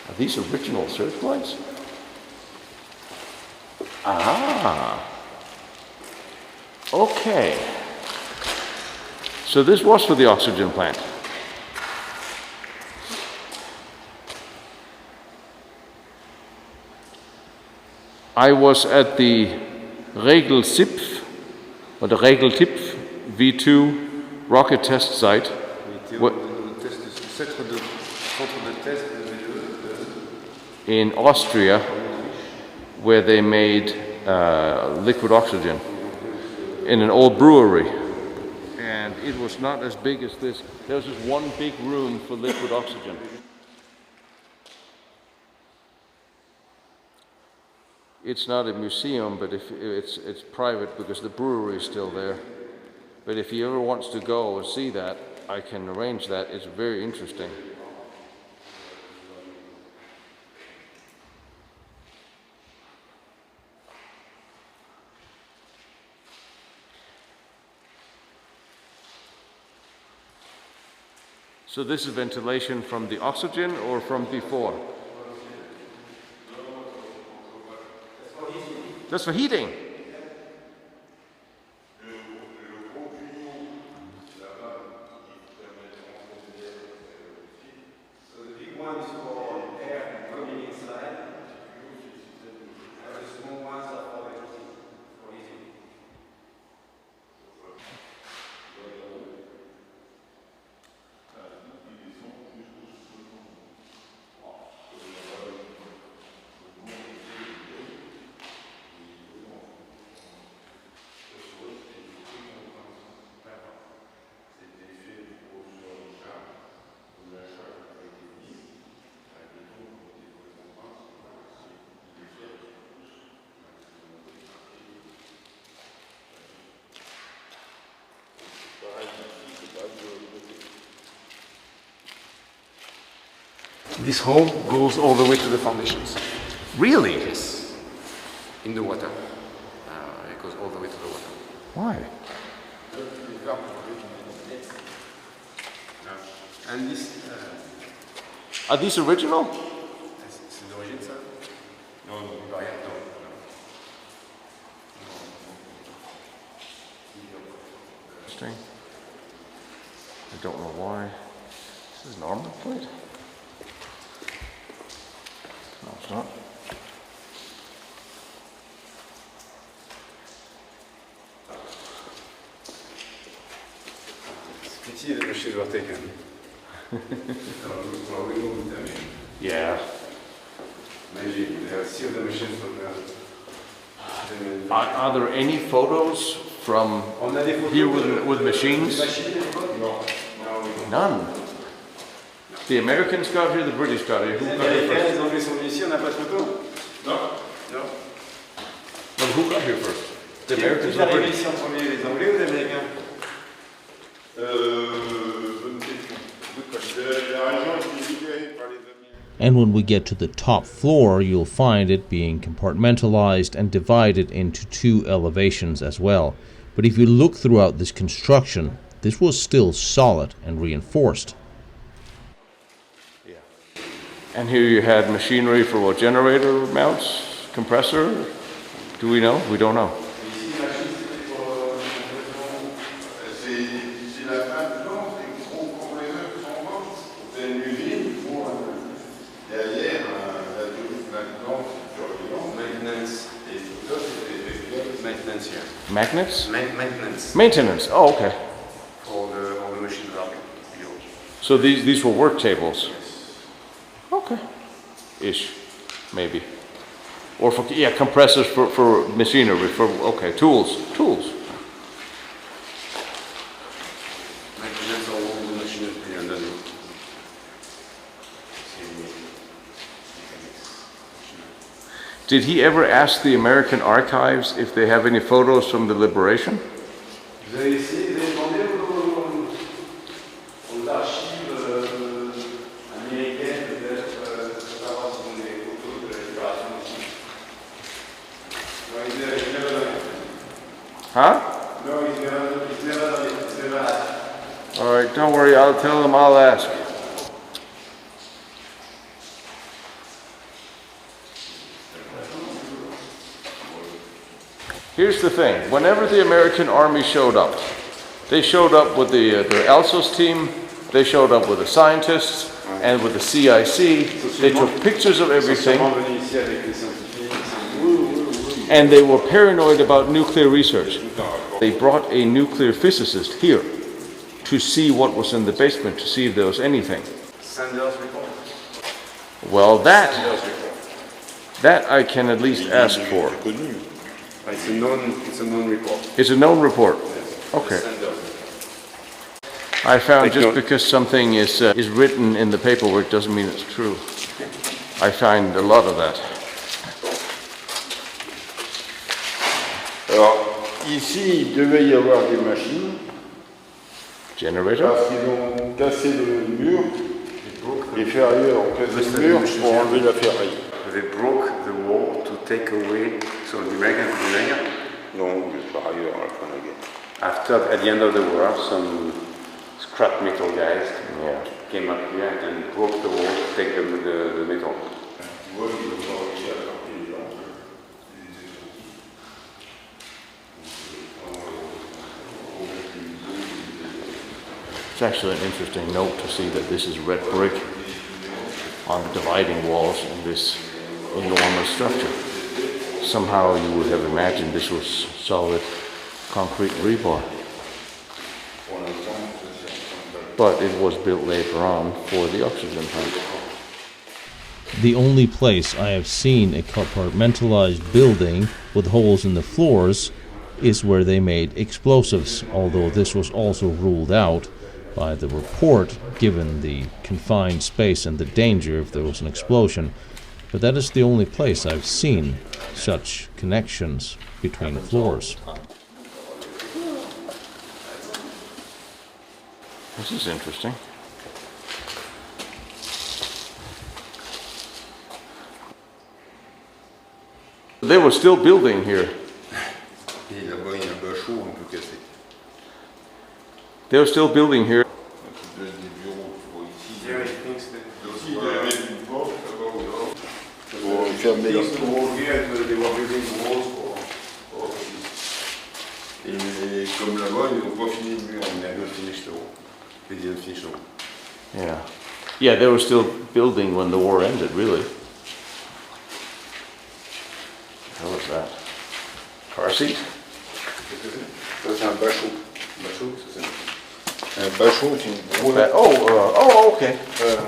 Are these original searchlights? Ah. Okay. So this was for the oxygen plant. I was at the Regelzipf, or the Regeltipf V2 rocket test site. In Austria, where they made liquid oxygen in an old brewery. And it was not as big as this. There was just one big room for liquid oxygen. It's not a museum, but if it's private because the brewery is still there. But if he ever wants to go and see that, I can arrange that. It's very interesting. So this is ventilation from the oxygen or from before? That's for heating. So the big one is for air coming inside. And the small ones are for heating. This hole goes all the way to the foundations. Really? Yes. In the water. It goes all the way to the water. Why? And this... Are these original? c'est d'origine ça? Non, non. Interesting. I don't know why. This is an armor plate? No, it's not. C'est petit de chez Vortex. Yeah. Imagine, there are 6 of the machines from there. Are there any photos from here with machines? None. The Americans got here, the British got here. Who got here first? Les Anglais sont venus ici, on n'a pas de photo. Non. Non. Well, who got here first? The Qui Americans est or the arrivé British? ici en premier, les Anglais ou les Américains? Bonne question. La région est libérée par les Américains. And when we get to the top floor, you'll find it being compartmentalized and divided into two elevations as well. But if you look throughout this construction, this was still solid and reinforced. And here you had machinery for what, generator mounts, compressor? Do we know? We don't know. C'est la fin du temps, c'est gros conteneurs qui sont en vente. C'est une usine pour derrière la maintenance surveillance. Maintenance. Et ça, c'est maintenance here. Magnets? Maintenance. Maintenance. Oh, okay. All the machine running. So these were work tables. Okay. Ish, maybe. Or for, yeah, compressors for machinery, for, okay, tools. Maintenance of all the machinery underneath. Did he ever ask the American archives if they have any photos from the liberation? Vous avez demandé aux archives américaines peut-être savoir si on a des photos de la libération ici. Non, ils never done it. Huh? No, he's never done it. He's never asked. All right, don't worry, I'll tell them I'll ask. Here's the thing, whenever the American army showed up, they showed up with the Alsos team, they showed up with the scientists, and with the CIC. They took pictures of everything, Venus ici avec les scientifiques. and they were paranoid about nuclear research. They brought a nuclear physicist here to see what was in the basement, to see if there was anything. Sanders report. Well, Sanders report. that I can at least ask for. Connu. It's a known report. It's a known report. Okay. Sanders. I found just because something is written in the paperwork doesn't mean it's true. I find a lot of that. Alors, ici, il devait y avoir des machines, Generator? parce qu'ils ont cassé le mur. Les ferrailleurs ont cassé le mur pour enlever la ferraille. They broke the wall to take away, so the Americans, Non, les ferrailleurs à la fin de la guerre. after, at the end of the war, some scrap metal guys came up here and broke the wall to take the metal. Tu vois, ils ont pas réussi à attraper les gens. It's actually an interesting note to see that this is red brick on the dividing walls in this enormous structure. Somehow you would have imagined this was solid concrete rebar. But it was built later on for the oxygen plant. The only place I have seen a compartmentalized building with holes in the floors is where they made explosives, although this was also ruled out by the report given the confined space and the danger if there was an explosion. But that is the only place I've seen such connections between floors. This is interesting. They were still building here. Et là-bas, il y a un bachot un peu cassé. They were still building here. Des bureaux, tu vois, ici. Jerry thinks that Ici, il devait mettre une porte, là-bas, ou là. Pour fermer la things to wall here, they were building walls for Et comme là-bas, ils n'ont pas fini le mur. and they're going to finish the wall. They didn't finish the wall. Yeah. Yeah, they were still building when the war ended, really. What was that? Car seat? Ça, c'est un bachot. Bachot, ça, c'est un bachot, c'est une boîte. Okay.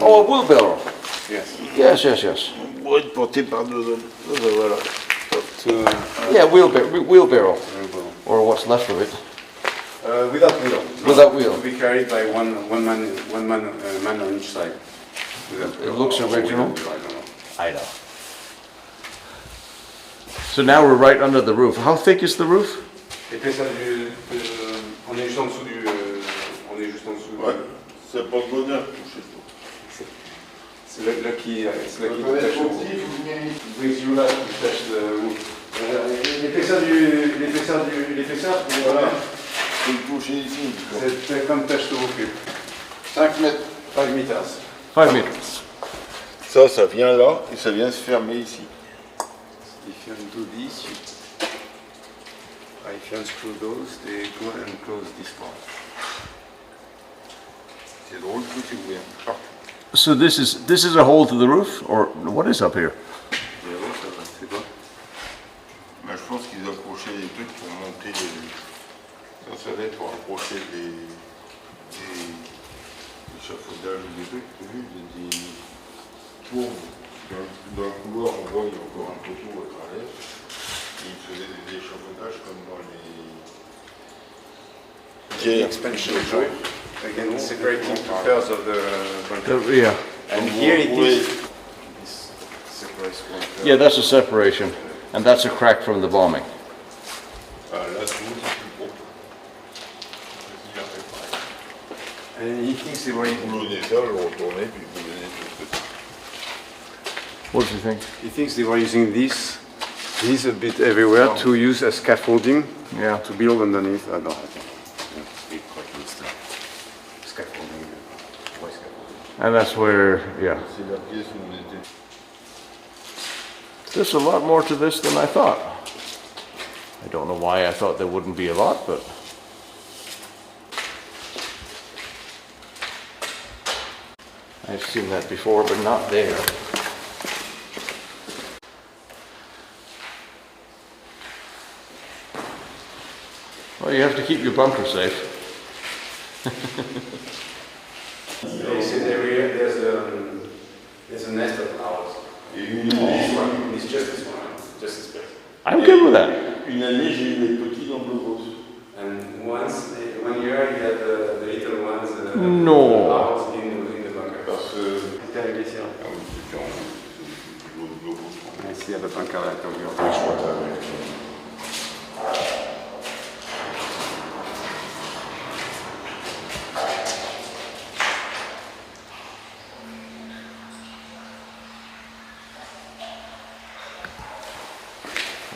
Oh, a wheelbarrow. Yes. Yes. Une boîte portée par deux hommes. Voilà. Hop. Yeah, wheelbarrow, or what's left of it. Without wheel. Without wheel. To be carried by one man on each side. It looks original. I don't know. I know. So now we're right under the roof. How thick is the roof? L'épaisseur on est juste en dessous du. On est juste en dessous. Ouais, c'est pas le bonheur de toucher ça. C'est là qui touche. Brings you là qui touche le roof. L'épaisseur. Voilà. Tu peux le toucher ici. C'est comme touch the roof. 5 mètres. 5 meters. 5 meters. Ça vient là et ça vient se fermer ici. If you do this, if you unscrew those, they go and close this part. C'est drôle, tout est ouvert. Partout. So this is a hole to the roof, or what is up here? C'est quoi? Ben, je pense qu'ils accrochaient des trucs pour monter les... Ça va être pour accrocher des échafaudages ou des trucs, tu as vu, des tours. Dans le couloir, on voit qu'il y a encore un poteau à travers. Et ils faisaient des échafaudages comme dans les... The expansion joint. Again, separating two-thirds of the bunker. Yeah. And here it is. This separates one-third. Yeah, that's a separation, and that's a crack from the bombing. Là, tout le monde, c'est plus gros. And he thinks they were Vous boulonnez ça, le retournez, puis vous boulonnez tout petit. What do you think? He thinks they were using this a bit everywhere to use as scaffolding. Yeah. To build underneath. No, I think it's quite used to scaffolding. Why scaffolding? And that's where, yeah. C'est la pièce où on était. There's a lot more to this than I thought. I don't know why I thought there wouldn't be a lot, but... I've seen that before, but not there. Well, you have to keep your bunker safe. There's a nest of owls. It's just this one, just this place. I'm good with that. Une année, j'ai eu les petits dans Blockhaus. And one year you had the little ones, No. owls in the bunker. Parce que... C'était arrivé ici. Ah oui, c'était en Blockhaus. Ici, il y a le bunker à l'intérieur.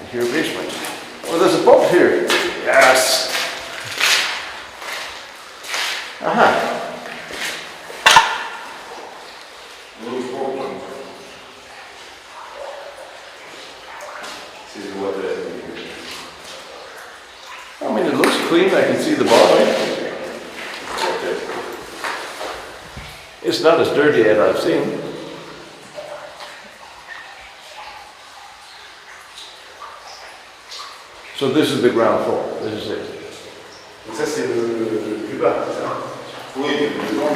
Here, basement. Oh, there's a boat here. Yes. I mean, it looks clean. I can see the bottom. It's not as dirty as I've seen. So this is the ground floor. This is it. Ça, c'est le plus bas, c'est ça? Oui, mais le temps,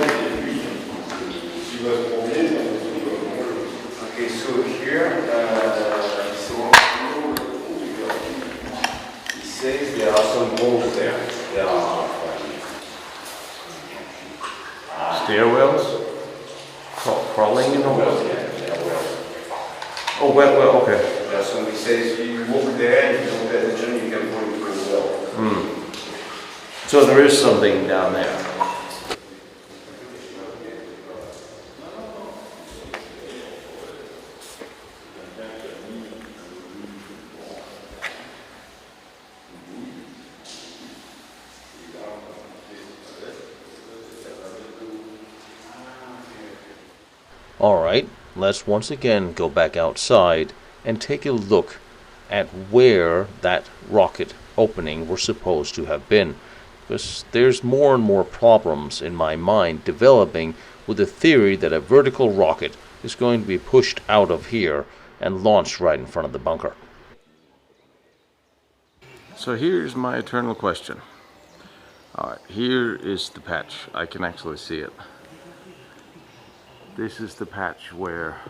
s'il va se promener, Okay, so here, he says there are some holes there. There are Stairwells? Crawling in the wells, wall? yeah, there are wells. Oh, well, okay. There are some, he says you walk there and you don't pay attention, you can fall into a well. So there is something down there. Alright, let's once again go back outside and take a look at where that rocket opening were supposed to have been. Because there's more and more problems in my mind developing with the theory that a vertical rocket is going to be pushed out of here and launched right in front of the bunker. So here's my eternal question. Alright, here is the patch. I can actually see it. This is the patch where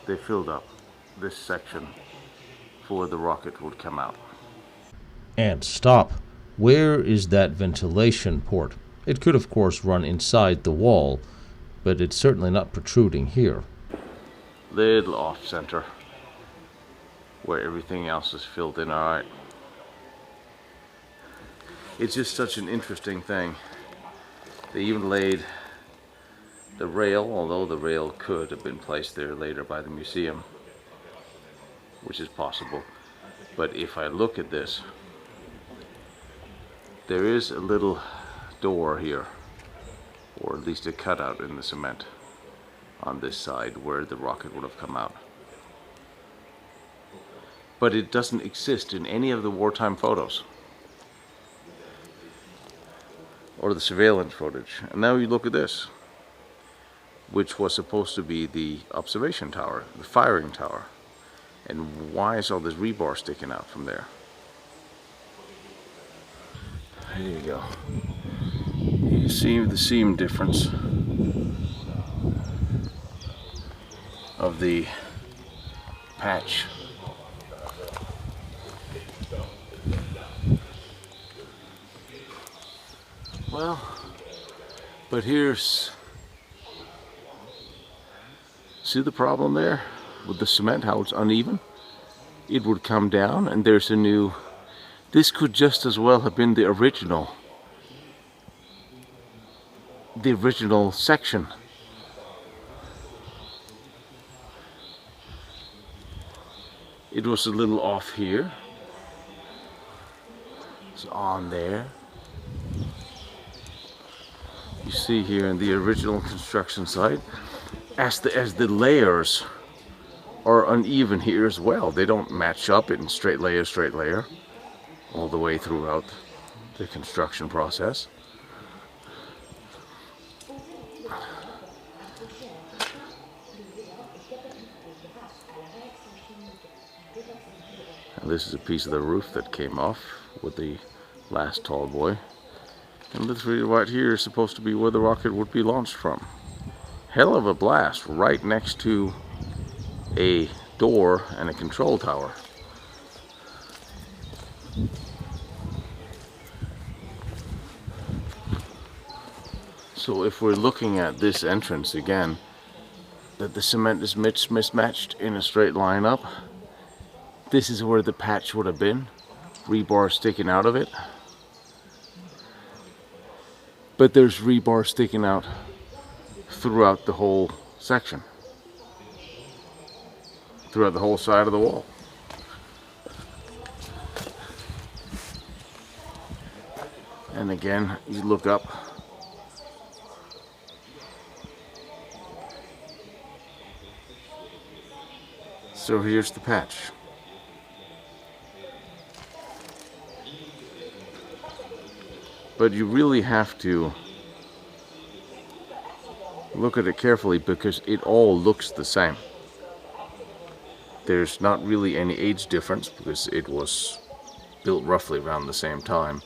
they filled up this section before the rocket would come out. And stop. Where is that ventilation port? It could, of course, run inside the wall, but it's certainly not protruding here. Little off center, where everything else is filled in alright. It's just such an interesting thing. They even laid the rail, although the rail could have been placed there later by the museum, which is possible. But if I look at this, there is a little door here, or at least a cutout in the cement on this side where the rocket would have come out. But it doesn't exist in any of the wartime photos or the surveillance footage. And now you look at this, which was supposed to be the observation tower, the firing tower. And why is all this rebar sticking out from there? There you go. You see the seam difference of the patch. Well, but here's, see the problem there with the cement, how it's uneven? It would come down and there's a new, this could just as well have been the original section. It was a little off here. It's on there. You see here in the original construction site, as the layers are uneven here as well. They don't match up in straight layer, all the way throughout the construction process. And this is a piece of the roof that came off with the last tall boy. And literally right here is supposed to be where the rocket would be launched from. Hell of a blast right next to a door and a control tower. So if we're looking at this entrance again, that the cement is mismatched in a straight line up, this is where the patch would have been, rebar sticking out of it. But there's rebar sticking out throughout the whole section, throughout the whole side of the wall. And again, you look up, so here's the patch. But you really have to look at it carefully because it all looks the same. There's not really any age difference because it was built roughly around the same time.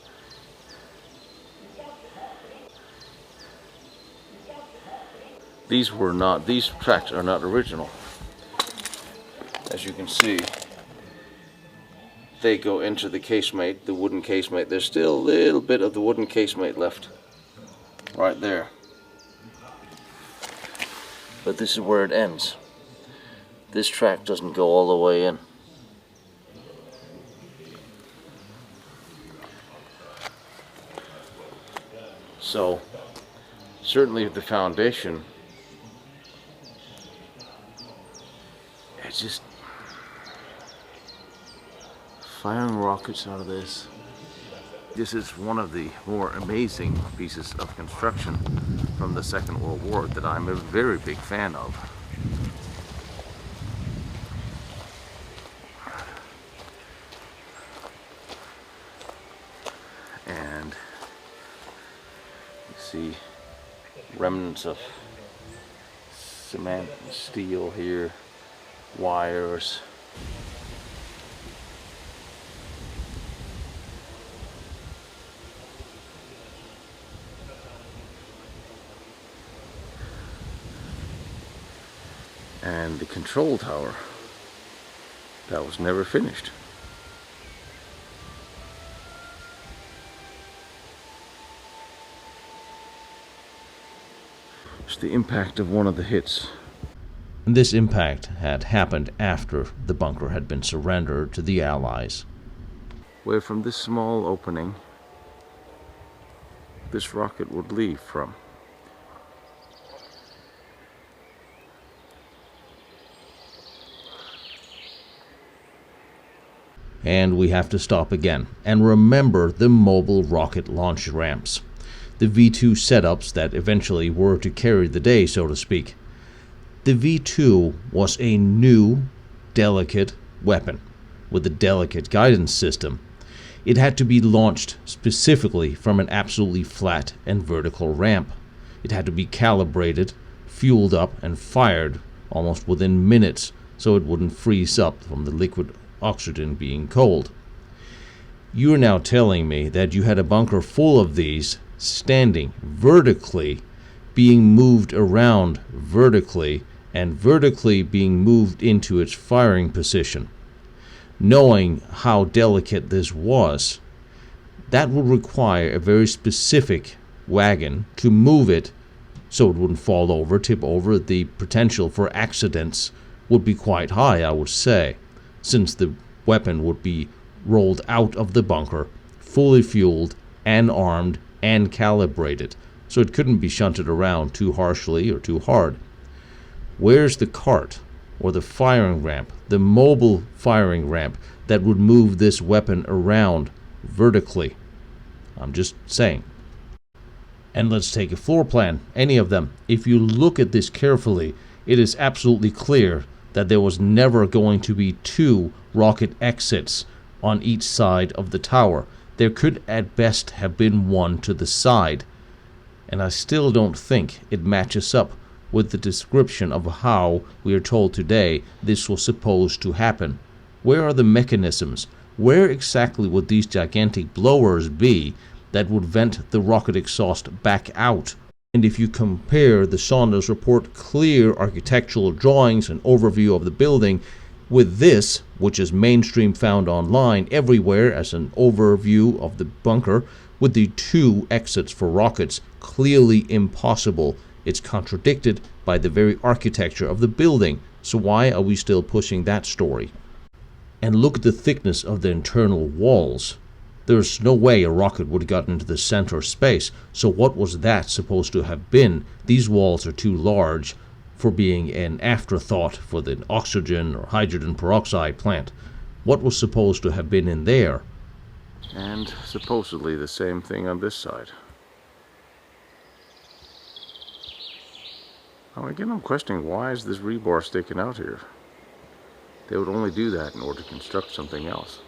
These tracks are not original. As you can see, they go into the casemate, the wooden casemate. There's still a little bit of the wooden casemate left right there. But this is where it ends. This track doesn't go all the way in. So, certainly the foundation, it's just firing rockets out of this. This is one of the more amazing pieces of construction from the Second World War that I'm a very big fan of. And you see remnants of cement and steel here, wires. And the control tower that was never finished. It's the impact of one of the hits. And this impact had happened after the bunker had been surrendered to the Allies. Where from this small opening this rocket would leave from. And we have to stop again and remember the mobile rocket launch ramps, the V2 setups that eventually were to carry the day, so to speak. The V2 was a new, delicate weapon with a delicate guidance system. It had to be launched specifically from an absolutely flat and vertical ramp. It had to be calibrated, fueled up, and fired almost within minutes so it wouldn't freeze up from the liquid oxygen being cold. You're now telling me that you had a bunker full of these standing vertically, being moved around vertically, and vertically being moved into its firing position. Knowing how delicate this was, that would require a very specific wagon to move it so it wouldn't fall over, tip over. The potential for accidents would be quite high, I would say, since the weapon would be rolled out of the bunker, fully fueled and armed and calibrated, so it couldn't be shunted around too harshly or too hard. Where's the cart or the firing ramp, the mobile firing ramp that would move this weapon around vertically? I'm just saying. And let's take a floor plan, any of them. If you look at this carefully, it is absolutely clear that there was never going to be two rocket exits on each side of the tower. There could at best have been one to the side. And I still don't think it matches up with the description of how we are told today this was supposed to happen. Where are the mechanisms? Where exactly would these gigantic blowers be that would vent the rocket exhaust back out? And if you compare the Saunders report clear architectural drawings and overview of the building with this, which is mainstream found online everywhere as an overview of the bunker, with the two exits for rockets, clearly impossible. It's contradicted by the very architecture of the building. So why are we still pushing that story? And look at the thickness of the internal walls. There's no way a rocket would have gotten into the center of space. So what was that supposed to have been? These walls are too large for being an afterthought for the oxygen or hydrogen peroxide plant. What was supposed to have been in there? And supposedly the same thing on this side. Now again, I'm questioning, why is this rebar sticking out here? They would only do that in order to construct something else.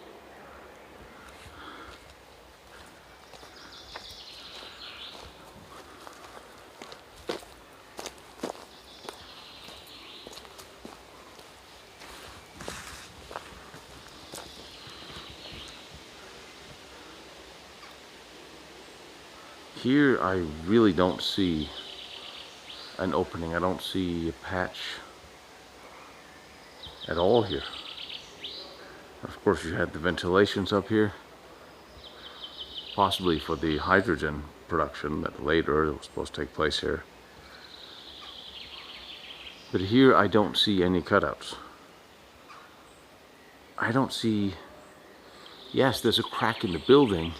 Here I really don't see an opening. I don't see a patch at all here. Of course, you had the ventilations up here, possibly for the hydrogen production that later was supposed to take place here. But here I don't see any cutouts. I don't see... Yes, there's a crack in the building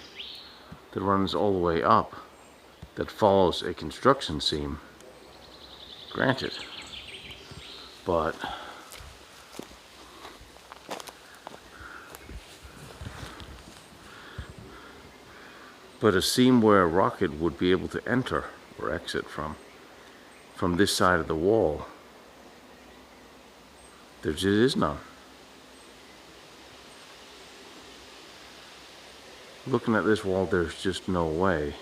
that runs all the way up, that follows a construction seam. Granted. But a seam where a rocket would be able to enter or exit from this side of the wall, there just is none. Looking at this wall, there's just no way.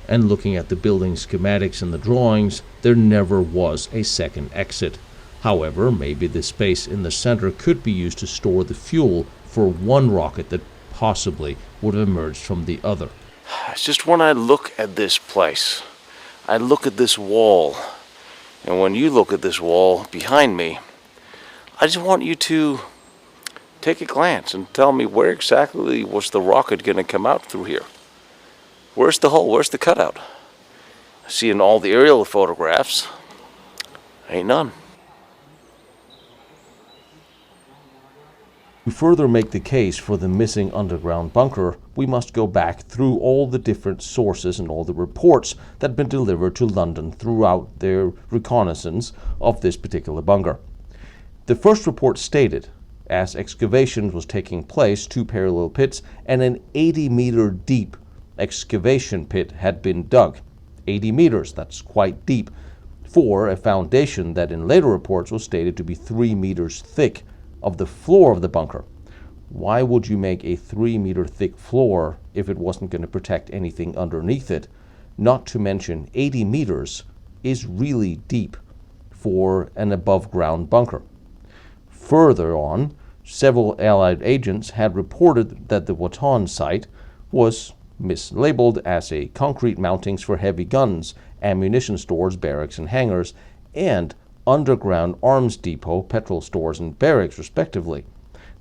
And looking at the building schematics and the drawings, there never was a second exit. However, maybe the space in the center could be used to store the fuel for one rocket that possibly would have emerged from the other. It's just when I look at this place, I look at this wall, and when you look at this wall behind me, I just want you to take a glance and tell me where exactly was the rocket going to come out through here? Where's the hole? Where's the cutout? I see in all the aerial photographs, ain't none. To further make the case for the missing underground bunker, we must go back through all the different sources and all the reports that had been delivered to London throughout their reconnaissance of this particular bunker. The first report stated, as excavation was taking place, 2 parallel pits and an 80-meter deep excavation pit had been dug. 80 meters, that's quite deep, for a foundation that in later reports was stated to be 3 meters thick of the floor of the bunker. Why would you make a 3-meter thick floor if it wasn't going to protect anything underneath it? Not to mention 80 meters is really deep for an above-ground bunker. Further on, several Allied agents had reported that the Wotan site was mislabeled as a concrete mountings for heavy guns, ammunition stores, barracks, and hangars, and underground arms depot, petrol stores, and barracks, respectively.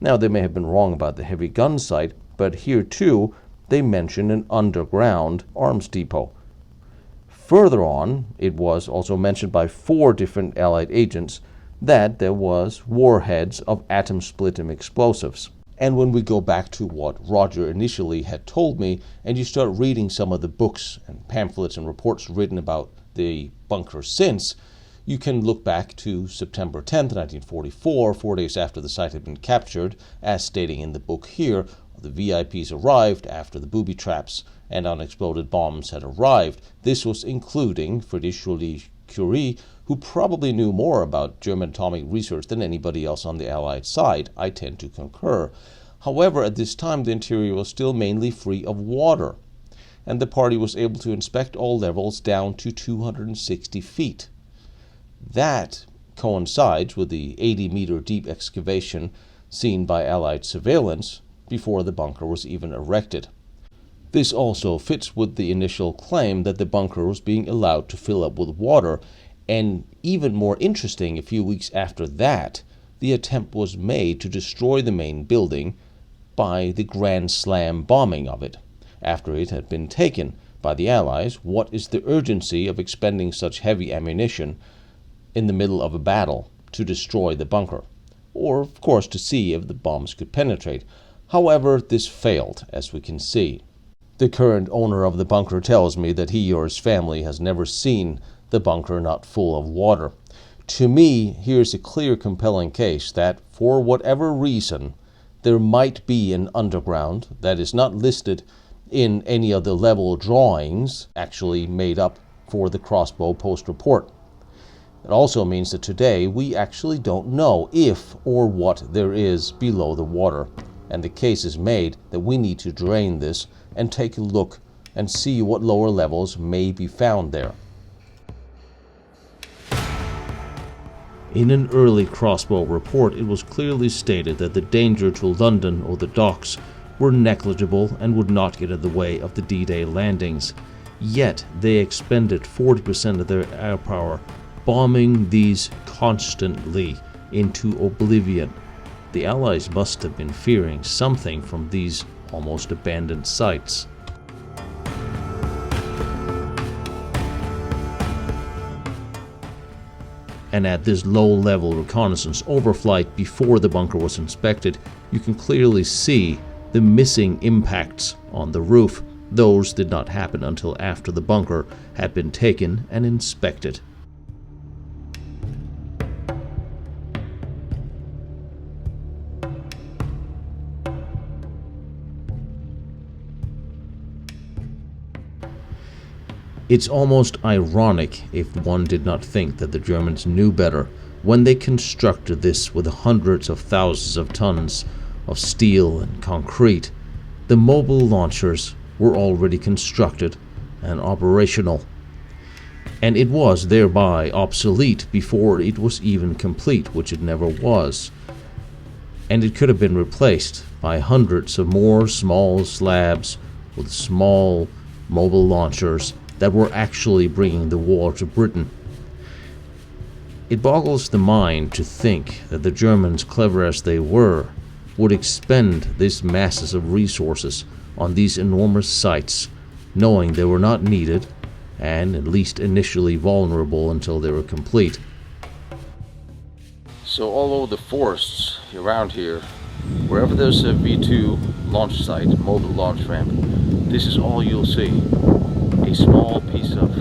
Now, they may have been wrong about the heavy gun site, but here too they mention an underground arms depot. Further on, it was also mentioned by 4 different Allied agents that there was warheads of atom-splitting explosives. And when we go back to what Roger initially had told me, and you start reading some of the books and pamphlets and reports written about the bunker since, you can look back to September 10th, 1944, 4 days after the site had been captured, as stating in the book here, the VIPs arrived after the booby traps and unexploded bombs had arrived. This was including Friedrich Curie, who probably knew more about German atomic research than anybody else on the Allied side. I tend to concur. However, at this time, the interior was still mainly free of water, and the party was able to inspect all levels down to 260 feet. That coincides with the 80-meter deep excavation seen by Allied surveillance before the bunker was even erected. This also fits with the initial claim that the bunker was being allowed to fill up with water, and even more interesting, a few weeks after that, the attempt was made to destroy the main building by the Grand Slam bombing of it. After it had been taken by the Allies, what is the urgency of expending such heavy ammunition in the middle of a battle to destroy the bunker? Or, of course, to see if the bombs could penetrate. However, this failed, as we can see. The current owner of the bunker tells me that he or his family has never seen the bunker not full of water. To me, here's a clear, compelling case that, for whatever reason, there might be an underground that is not listed in any of the level drawings actually made up for the crossbow post-report. It also means that today we actually don't know if or what there is below the water, and the case is made that we need to drain this and take a look and see what lower levels may be found there. In an early crossbow report, it was clearly stated that the danger to London or the docks were negligible and would not get in the way of the D-Day landings. Yet they expended 40% of their air power bombing these constantly into oblivion. The Allies must have been fearing something from these almost abandoned sites. And at this low-level reconnaissance overflight before the bunker was inspected, you can clearly see the missing impacts on the roof. Those did not happen until after the bunker had been taken and inspected. It's almost ironic if one did not think that the Germans knew better when they constructed this with hundreds of thousands of tons of steel and concrete. The mobile launchers were already constructed and operational, and it was thereby obsolete before it was even complete, which it never was. And it could have been replaced by hundreds of more small slabs with small mobile launchers that were actually bringing the war to Britain. It boggles the mind to think that the Germans, clever as they were, would expend these masses of resources on these enormous sites, knowing they were not needed and at least initially vulnerable until they were complete. So all over the forests around here, wherever there's a V2 launch site, mobile launch ramp, this is all you'll see. A small piece of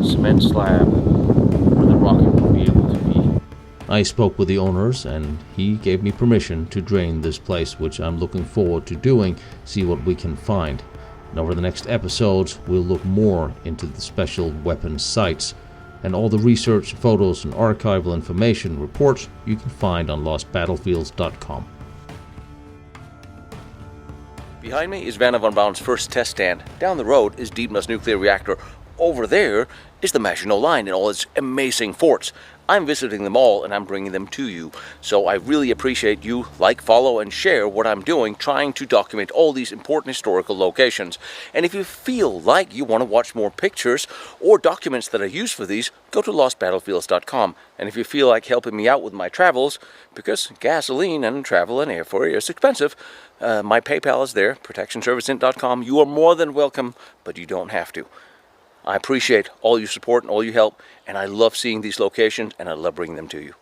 cement slab where the rocket will be able to be. I spoke with the owners and he gave me permission to drain this place, which I'm looking forward to doing, see what we can find. And over the next episodes, we'll look more into the special weapons sites and all the research, photos, and archival information reports you can find on lostbattlefields.com. Behind me is Werner von Braun's first test stand. Down the road is Dietmar's nuclear reactor. Over there is the Maginot Line and all its amazing forts. I'm visiting them all and I'm bringing them to you. So I really appreciate you like, follow, and share what I'm doing, trying to document all these important historical locations. And if you feel like you want to watch more pictures or documents that I use for these, go to lostbattlefields.com. And if you feel like helping me out with my travels, because gasoline and travel and airfare is expensive, my PayPal is there, protectionserviceint.com. You are more than welcome, but you don't have to. I appreciate all your support and all your help, and I love seeing these locations, and I love bringing them to you.